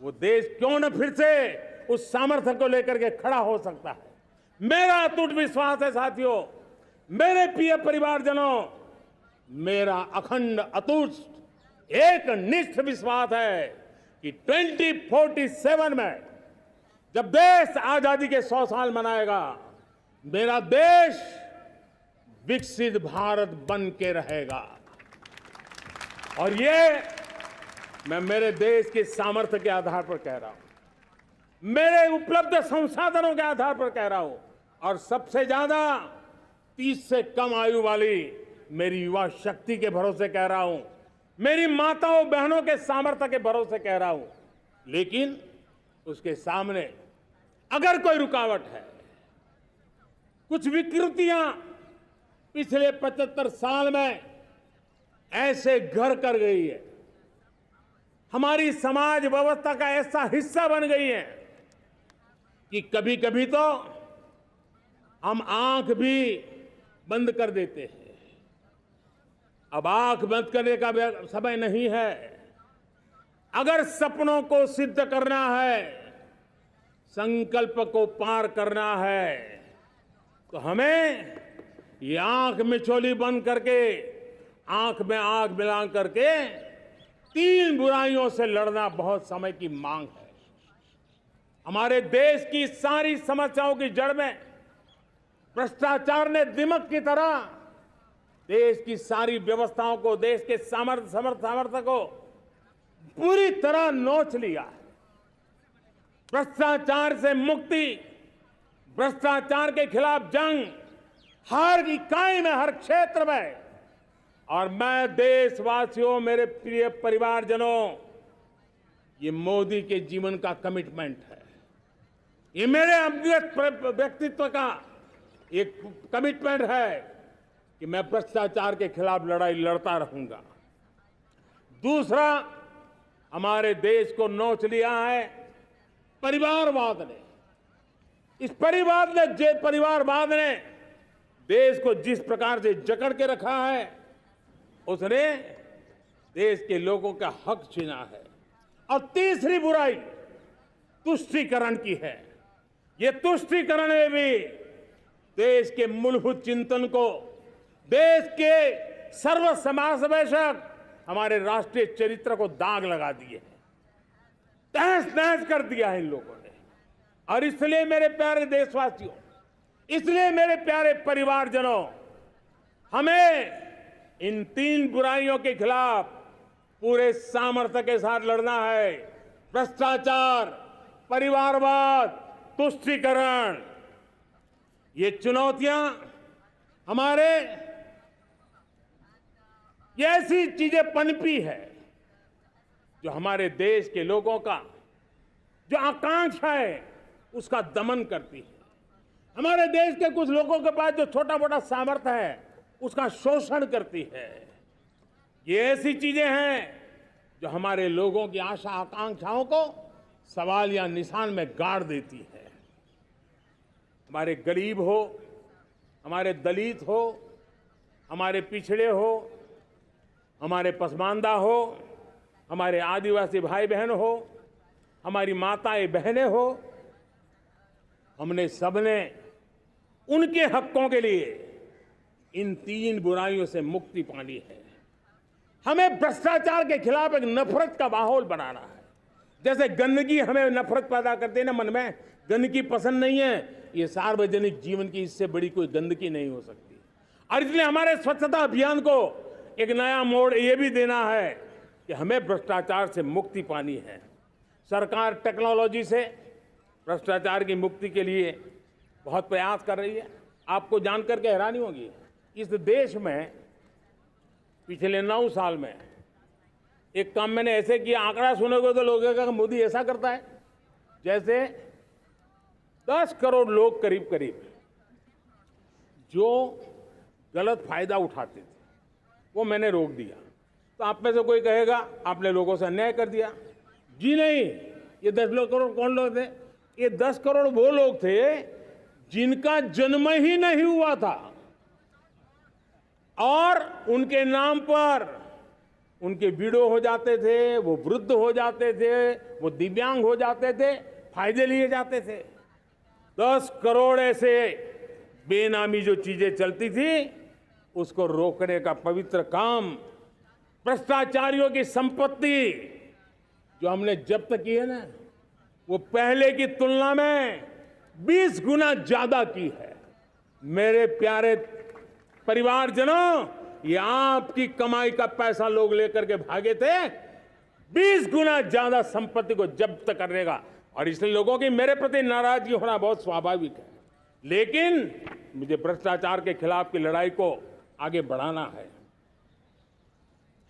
वो देश क्यों न फिर से उस सामर्थ्य को लेकर के खड़ा हो सकता है। मेरा अटूट विश्वास है साथियों, मेरे प्रिय परिवारजनों, मेरा अखंड अटूट एक निष्ठ विश्वास है कि 2047 में जब देश आजादी के 100 साल मनाएगा, मेरा देश विकसित भारत बन के रहेगा। और ये मैं मेरे देश के सामर्थ्य के आधार पर कह रहा हूं, मेरे उपलब्ध संसाधनों के आधार पर कह रहा हूं, और सबसे ज्यादा 30 से कम आयु वाली मेरी युवा शक्ति के भरोसे कह रहा हूं, मेरी माताओं बहनों के सामर्थ्य के भरोसे कह रहा हूं। लेकिन उसके सामने अगर कोई रुकावट है, कुछ विकृतियां पिछले 75 साल में ऐसे घर कर गई है, हमारी समाज व्यवस्था का ऐसा हिस्सा बन गई है कि कभी कभी तो हम आंख भी बंद कर देते हैं। अब आंख बंद करने का समय नहीं है। अगर सपनों को सिद्ध करना है, संकल्प को पार करना है, तो हमें ये आंख मिचौली बंद करके, आंख में आंख मिला करके 3 बुराइयों से लड़ना बहुत समय की मांग है। हमारे देश की सारी समस्याओं की जड़ में भ्रष्टाचार ने दिमक की तरह देश की सारी व्यवस्थाओं को, देश के सामर्थ्य को पूरी तरह नोच लिया है। भ्रष्टाचार से मुक्ति, भ्रष्टाचार के खिलाफ जंग हर इकाई में, हर क्षेत्र में। और मैं देशवासियों, मेरे प्रिय परिवारजनों, ये मोदी के जीवन का कमिटमेंट है। ये मेरे व्यक्तित्व का एक कमिटमेंट है कि मैं भ्रष्टाचार के खिलाफ लड़ाई लड़ता रहूंगा। दूसरा, हमारे देश को नोच लिया है परिवारवाद ने। इस परिवारवाद ने देश को जिस प्रकार से जकड़ के रखा है, उसने देश के लोगों का हक छीना है। और तीसरी बुराई तुष्टीकरण की है। ये तुष्टीकरण में भी देश के मूलभूत चिंतन को, देश के सर्व समावेशक हमारे राष्ट्रीय चरित्र को दाग लगा दिए हैं, तहस नहस कर दिया है इन लोगों ने। और इसलिए मेरे प्यारे देशवासियों, इसलिए मेरे प्यारे परिवारजनों, हमें इन 3 बुराइयों के खिलाफ पूरे सामर्थ्य के साथ लड़ना है। भ्रष्टाचार, परिवारवाद, तुष्टीकरण, ये चुनौतियां हमारे, ये ऐसी चीजें पनपी है जो हमारे देश के लोगों का जो आकांक्षा है उसका दमन करती है। हमारे देश के कुछ लोगों के पास जो छोटा मोटा सामर्थ्य है उसका शोषण करती है। ये ऐसी चीजें हैं जो हमारे लोगों की आशा आकांक्षाओं को सवाल या निशान में गाड़ देती है। हमारे गरीब हो, हमारे दलित हो, हमारे पिछड़े हो, हमारे पसमानदा हो, हमारे आदिवासी भाई बहन हो, हमारी माताएं बहनें हो, हमने सबने उनके हकों के लिए इन 3 बुराइयों से मुक्ति पानी है। हमें भ्रष्टाचार के खिलाफ एक नफरत का माहौल बनाना है। जैसे गंदगी हमें नफरत पैदा करती है ना मन में, गंदगी पसंद नहीं है, ये सार्वजनिक जीवन की इससे बड़ी कोई गंदगी नहीं हो सकती। और इसलिए हमारे स्वच्छता अभियान को एक नया मोड़ ये भी देना है कि हमें भ्रष्टाचार से मुक्ति पानी है। सरकार टेक्नोलॉजी से भ्रष्टाचार की मुक्ति के लिए बहुत प्रयास कर रही है। आपको जानकर के हैरानी होगी, इस देश में पिछले 9 साल में एक काम मैंने ऐसे किया, आंकड़ा सुनोगे तो लोगों का मोदी ऐसा करता है जैसे 10 करोड़ लोग करीब करीब जो गलत फायदा उठाते थे वो मैंने रोक दिया। तो आप में से कोई कहेगा आपने लोगों से अन्याय कर दिया। जी नहीं, ये 10 करोड़ कौन लोग थे? ये 10 करोड़ वो लोग थे जिनका जन्म ही नहीं हुआ था और उनके नाम पर उनके विडो हो जाते थे, वो वृद्ध हो जाते थे, वो दिव्यांग हो जाते थे, फायदे लिए जाते थे। 10 करोड़ ऐसे बेनामी जो चीजें चलती थी उसको रोकने का पवित्र काम, भ्रष्टाचारियों की संपत्ति जो हमने जब्त की है ना, वो पहले की तुलना में 20 गुना ज्यादा की है। मेरे प्यारे परिवारजनों, ये आपकी कमाई का पैसा लोग लेकर के भागे थे, 20 गुना ज्यादा संपत्ति को जब्त करने का। और इसलिए लोगों की मेरे प्रति नाराजगी होना बहुत स्वाभाविक है, लेकिन मुझे भ्रष्टाचार के खिलाफ की लड़ाई को आगे बढ़ाना है।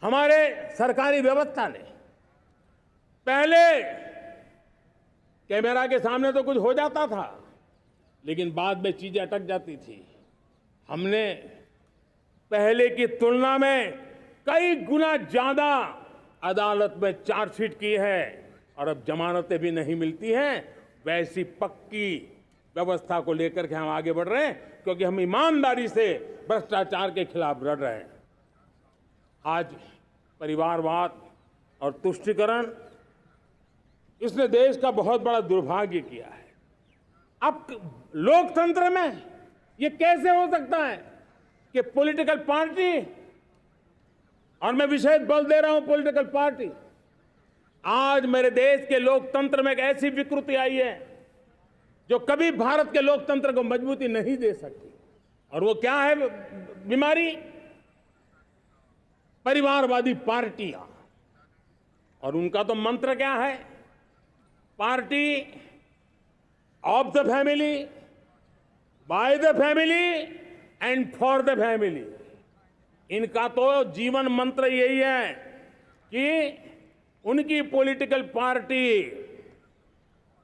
हमारे सरकारी व्यवस्था ने पहले कैमरा के सामने तो कुछ हो जाता था, लेकिन बाद में चीजें अटक जाती थी। हमने पहले की तुलना में कई गुना ज्यादा अदालत में चार्जशीट की है और अब जमानतें भी नहीं मिलती हैं। वैसी पक्की व्यवस्था को लेकर के हम आगे बढ़ रहे हैं, क्योंकि हम ईमानदारी से भ्रष्टाचार के खिलाफ लड़ रहे हैं। आज परिवारवाद और तुष्टीकरण, इसने देश का बहुत बड़ा दुर्भाग्य किया है। अब लोकतंत्र में ये कैसे हो सकता है कि पॉलिटिकल पार्टी, और मैं विशेष बल दे रहा हूं पॉलिटिकल पार्टी, आज मेरे देश के लोकतंत्र में एक ऐसी विकृति आई है जो कभी भारत के लोकतंत्र को मजबूती नहीं दे सकती। और वो क्या है बीमारी? परिवारवादी पार्टियां। और उनका तो मंत्र क्या है? Party of the family, by the family and for the family. इनका तो जीवन मंत्र यही है कि उनकी पॉलिटिकल पार्टी,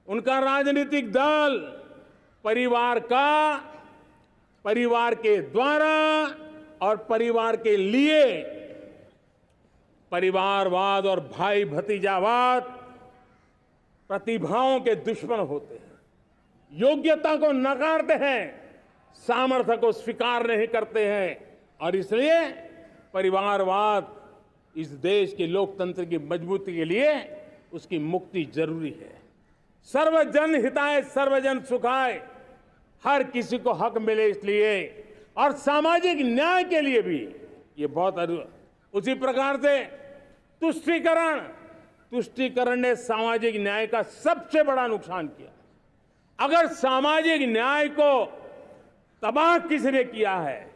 उनका राजनीतिक दल परिवार का, परिवार के द्वारा और परिवार के लिए, परिवारवाद और भाई भतीजावाद प्रतिभाओं के दुश्मन होते हैं, योग्यता को नकारते हैं, सामर्थ्य को स्वीकार नहीं करते हैं। और इसलिए परिवारवाद इस देश के लोकतंत्र की मजबूती के लिए उसकी मुक्ति जरूरी है। सर्वजन हिताय सर्वजन सुखाय, हर किसी को हक मिले इसलिए, और सामाजिक न्याय के लिए भी ये बहुत। उसी प्रकार से तुष्टीकरण ने सामाजिक न्याय का सबसे बड़ा नुकसान किया। अगर सामाजिक न्याय को तबाह किसने किया है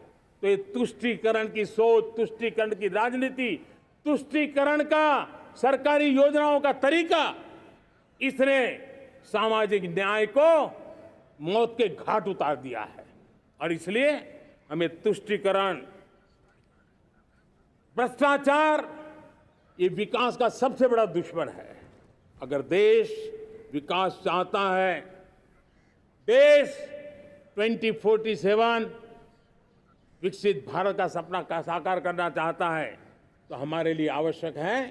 तो ये तुष्टीकरण की सोच, तुष्टीकरण की राजनीति, तुष्टीकरण का सरकारी योजनाओं का तरीका, इसने सामाजिक न्याय को मौत के घाट उतार दिया है। और इसलिए हमें तुष्टीकरण, भ्रष्टाचार, ये विकास का सबसे बड़ा दुश्मन है। अगर देश विकास चाहता है, देश 2047 विकसित भारत का सपना का साकार करना चाहता है, तो हमारे लिए आवश्यक है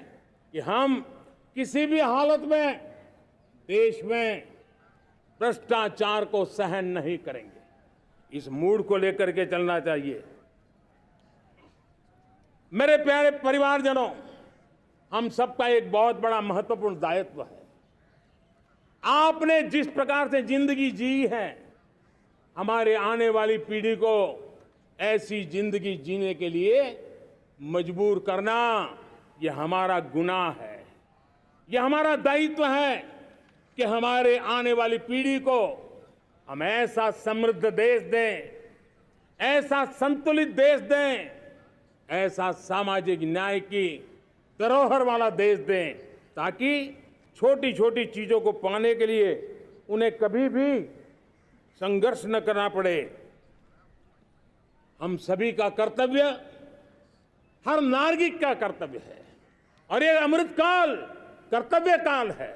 कि हम किसी भी हालत में देश में भ्रष्टाचार को सहन नहीं करेंगे। इस मूड को लेकर के चलना चाहिए। मेरे प्यारे परिवारजनों, हम सबका एक बहुत बड़ा महत्वपूर्ण दायित्व है। आपने जिस प्रकार से जिंदगी जी है, हमारे आने वाली पीढ़ी को ऐसी जिंदगी जीने के लिए मजबूर करना, यह हमारा गुनाह है। यह हमारा दायित्व है कि हमारे आने वाली पीढ़ी को हम ऐसा समृद्ध देश दें, ऐसा संतुलित देश दें, ऐसा सामाजिक न्याय की धरोहर वाला देश दें, ताकि छोटी छोटी चीजों को पाने के लिए उन्हें कभी भी संघर्ष न करना पड़े। हम सभी का कर्तव्य, हर नागरिक का कर्तव्य है, और ये अमृतकाल कर्तव्य काल है।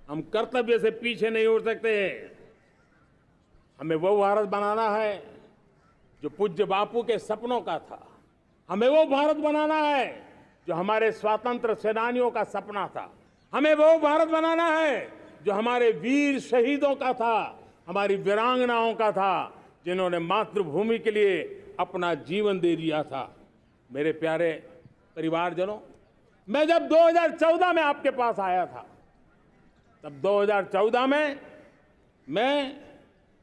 हम कर्तव्य से पीछे नहीं उठ सकते। हमें वो भारत बनाना है जो पूज्य बापू के सपनों का था। हमें वो भारत बनाना है जो हमारे स्वतंत्र सेनानियों का सपना था। हमें वो भारत बनाना है जो हमारे वीर शहीदों का था, हमारी वीरांगनाओं का था, जिन्होंने मातृभूमि के लिए अपना जीवन दे दिया था। मेरे प्यारे परिवारजनों, मैं जब 2014 में आपके पास आया था, तब 2014 में मैं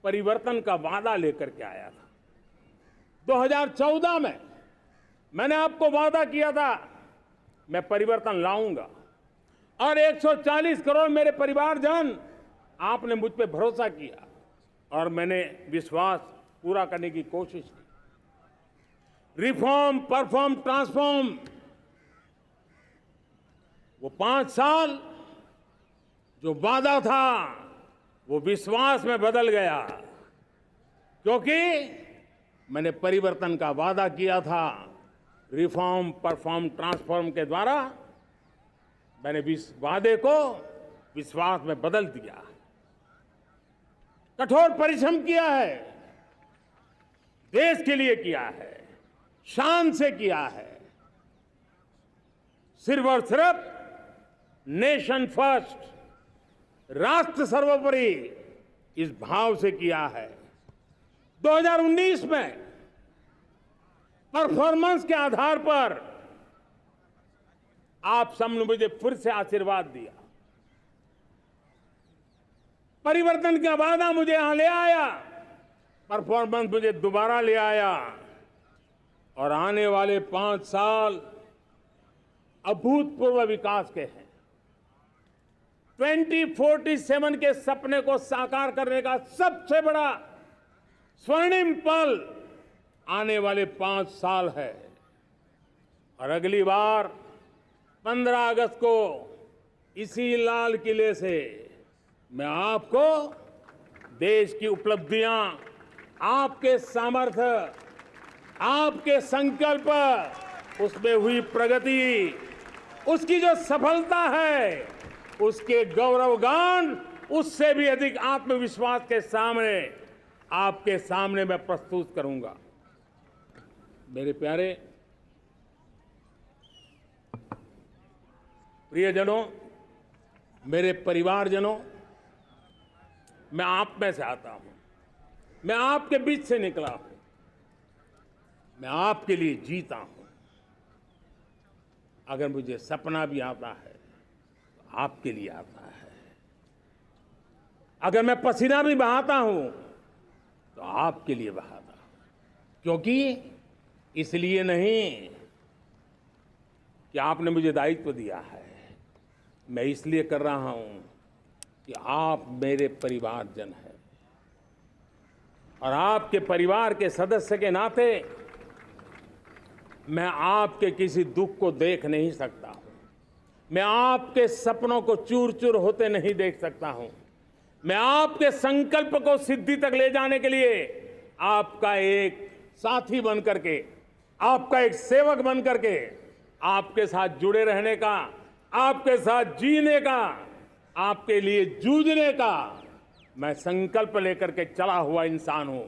परिवर्तन का वादा लेकर के आया था। 2014 में मैंने आपको वादा किया था, मैं परिवर्तन लाऊंगा, और 140 करोड़ मेरे परिवारजन, आपने मुझ पे भरोसा किया और मैंने विश्वास पूरा करने की कोशिश की। रिफॉर्म, परफॉर्म, ट्रांसफॉर्म, वो 5 साल जो वादा था वो विश्वास में बदल गया, क्योंकि मैंने परिवर्तन का वादा किया था। रिफॉर्म, परफॉर्म, ट्रांसफॉर्म के द्वारा मैंने इस वादे को विश्वास में बदल दिया। कठोर परिश्रम किया है, देश के लिए किया है, शान से किया है, सिर्फ और सिर्फ नेशन फर्स्ट, राष्ट्र सर्वोपरि, इस भाव से किया है। 2019 में परफॉर्मेंस के आधार पर आप सबने मुझे फिर से आशीर्वाद दिया। परिवर्तन का वादा मुझे यहां ले आया, परफॉर्मेंस मुझे दोबारा ले आया, और आने वाले 5 साल अभूतपूर्व विकास के हैं। 2047 के सपने को साकार करने का सबसे बड़ा स्वर्णिम पल आने वाले 5 साल है। और अगली बार 15 अगस्त को इसी लाल किले से मैं आपको देश की उपलब्धियां, आपके सामर्थ्य, आपके संकल्प, उसमें हुई प्रगति, उसकी जो सफलता है, उसके गौरवगान, उससे भी अधिक आत्मविश्वास के सामने, आपके सामने मैं प्रस्तुत करूंगा। मेरे प्यारे प्रियजनों, मेरे परिवारजनों, मैं आप में से आता हूं, मैं आपके बीच से निकला हूं, मैं आपके लिए जीता हूं। अगर मुझे सपना भी आता है तो आपके लिए आता है। अगर मैं पसीना भी बहाता हूं तो आपके लिए बहाता हूं, क्योंकि इसलिए नहीं कि आपने मुझे दायित्व दिया है, मैं इसलिए कर रहा हूं कि आप मेरे परिवारजन हैं, और आपके परिवार के सदस्य के नाते मैं आपके किसी दुख को देख नहीं सकता हूं, मैं आपके सपनों को चूर चूर होते नहीं देख सकता हूं, मैं आपके संकल्प को सिद्धि तक ले जाने के लिए आपका एक साथी बन करके, आपका एक सेवक बन करके, आपके साथ जुड़े रहने का, आपके साथ जीने का, आपके लिए जूझने का मैं संकल्प लेकर के चला हुआ इंसान हूं।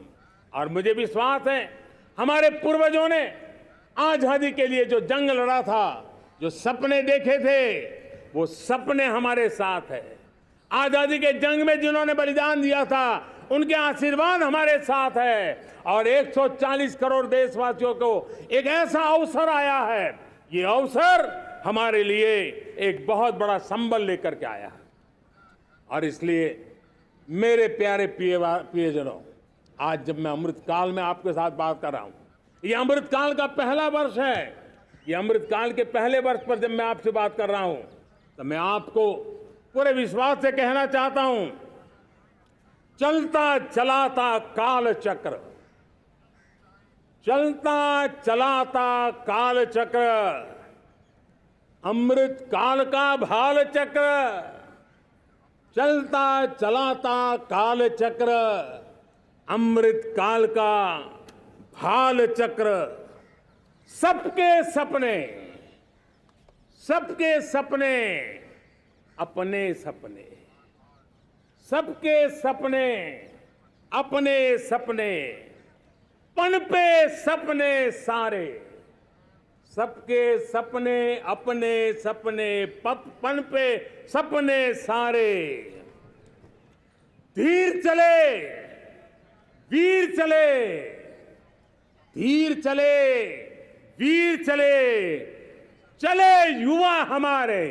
और मुझे विश्वास है, हमारे पूर्वजों ने आजादी के लिए जो जंग लड़ा था, जो सपने देखे थे, वो सपने हमारे साथ है। आजादी के जंग में जिन्होंने बलिदान दिया था, उनके आशीर्वाद हमारे साथ है और 140 करोड़ देशवासियों को एक ऐसा अवसर आया है। ये अवसर हमारे लिए एक बहुत बड़ा संबल लेकर के आया है और इसलिए मेरे प्यारे प्रियजनों, आज जब मैं अमृतकाल में आपके साथ बात कर रहा हूं, ये अमृतकाल का पहला वर्ष है। ये अमृतकाल के पहले वर्ष पर जब मैं आपसे बात कर रहा हूं तो मैं आपको पूरे विश्वास से कहना चाहता हूं, चलता चलाता काल चक्र, चलता चलाता काल चक्र, अमृत काल का भाल चक्र, चलता चलाता काल चक्र, अमृत काल का भाल चक्र, सबके सपने, सबके सपने, अपने सपने, सबके सपने, अपने सपने, पनपे सपने सारे, सबके सपने, अपने सपने, पनपे सपने सारे, धीर चले, वीर चले, धीर चले, वीर चले, चले युवा हमारे,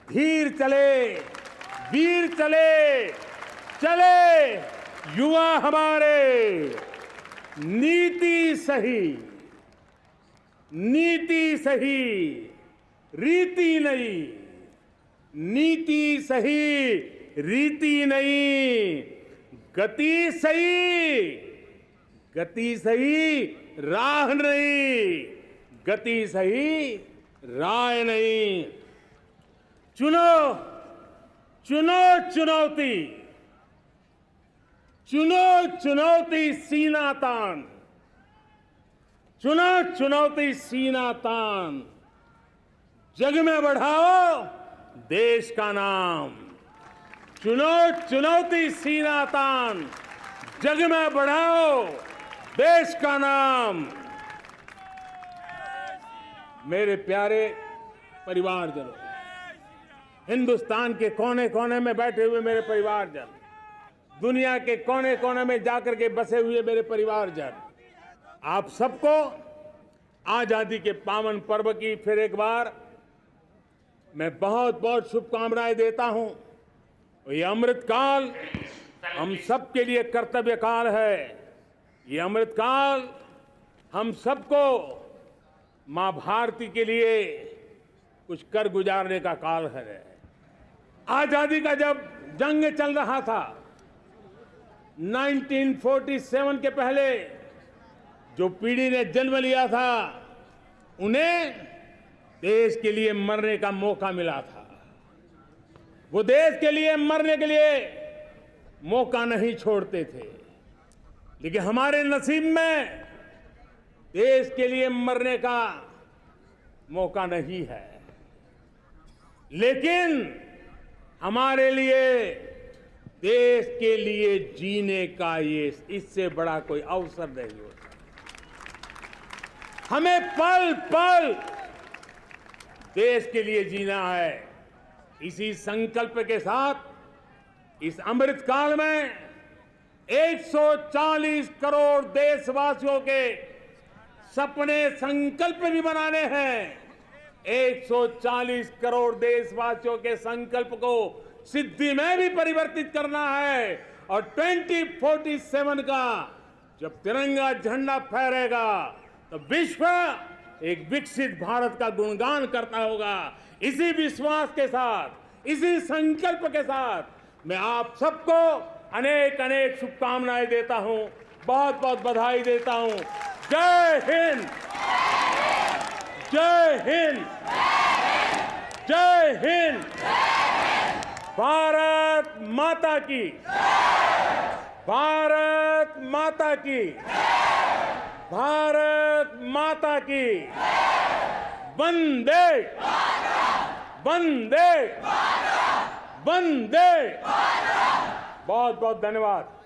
धीर चले, वीर चले, चले युवा हमारे, नीति सही, नीति सही, रीति नहीं, नीति सही, रीति नहीं, गति सही, गति सही, राह नहीं, गति सही, राह नहीं। चुनो, चुनो चुनौती, चुनो चुनौती सीना तान, चुनो चुनौती सीना तान, जग में बढ़ाओ देश का नाम, चुनो चुनौती सीना तान, जग में बढ़ाओ देश का नाम। मेरे प्यारे परिवारजनों, हिंदुस्तान के कोने कोने में बैठे हुए मेरे परिवारजन, दुनिया के कोने कोने में जाकर के बसे हुए मेरे परिवारजन, आप सबको आजादी के पावन पर्व की फिर एक बार मैं बहुत बहुत शुभकामनाएं देता हूं। ये अमृतकाल हम सबके लिए कर्तव्य काल है। ये अमृतकाल हम सबको मां भारती के लिए कुछ कर गुजारने का काल है। आजादी का जब जंग चल रहा था 1947 के पहले जो पीढ़ी ने जन्म लिया था उन्हें देश के लिए मरने का मौका मिला था। वो देश के लिए मरने के लिए मौका नहीं छोड़ते थे, लेकिन हमारे नसीब में देश के लिए मरने का मौका नहीं है। लेकिन हमारे लिए देश के लिए जीने का ये इससे बड़ा कोई अवसर नहीं होता। हमें पल पल देश के लिए जीना है। इसी संकल्प के साथ इस अमृतकाल में 140 करोड़ देशवासियों के सपने संकल्प भी बनाने हैं। 140 करोड़ देशवासियों के संकल्प को सिद्धि में भी परिवर्तित करना है और 2047 का जब तिरंगा झंडा फहरेगा तो विश्व एक विकसित भारत का गुणगान करता होगा। इसी विश्वास के साथ, इसी संकल्प के साथ मैं आप सबको अनेक अनेक शुभकामनाएं देता हूं, बहुत बहुत बधाई देता हूं। जय हिंद, जय हिंद, जय हिंद, भारत माता की, भारत माता की, भारत माता की, वंदे वंदे वंदे। बहुत बहुत धन्यवाद।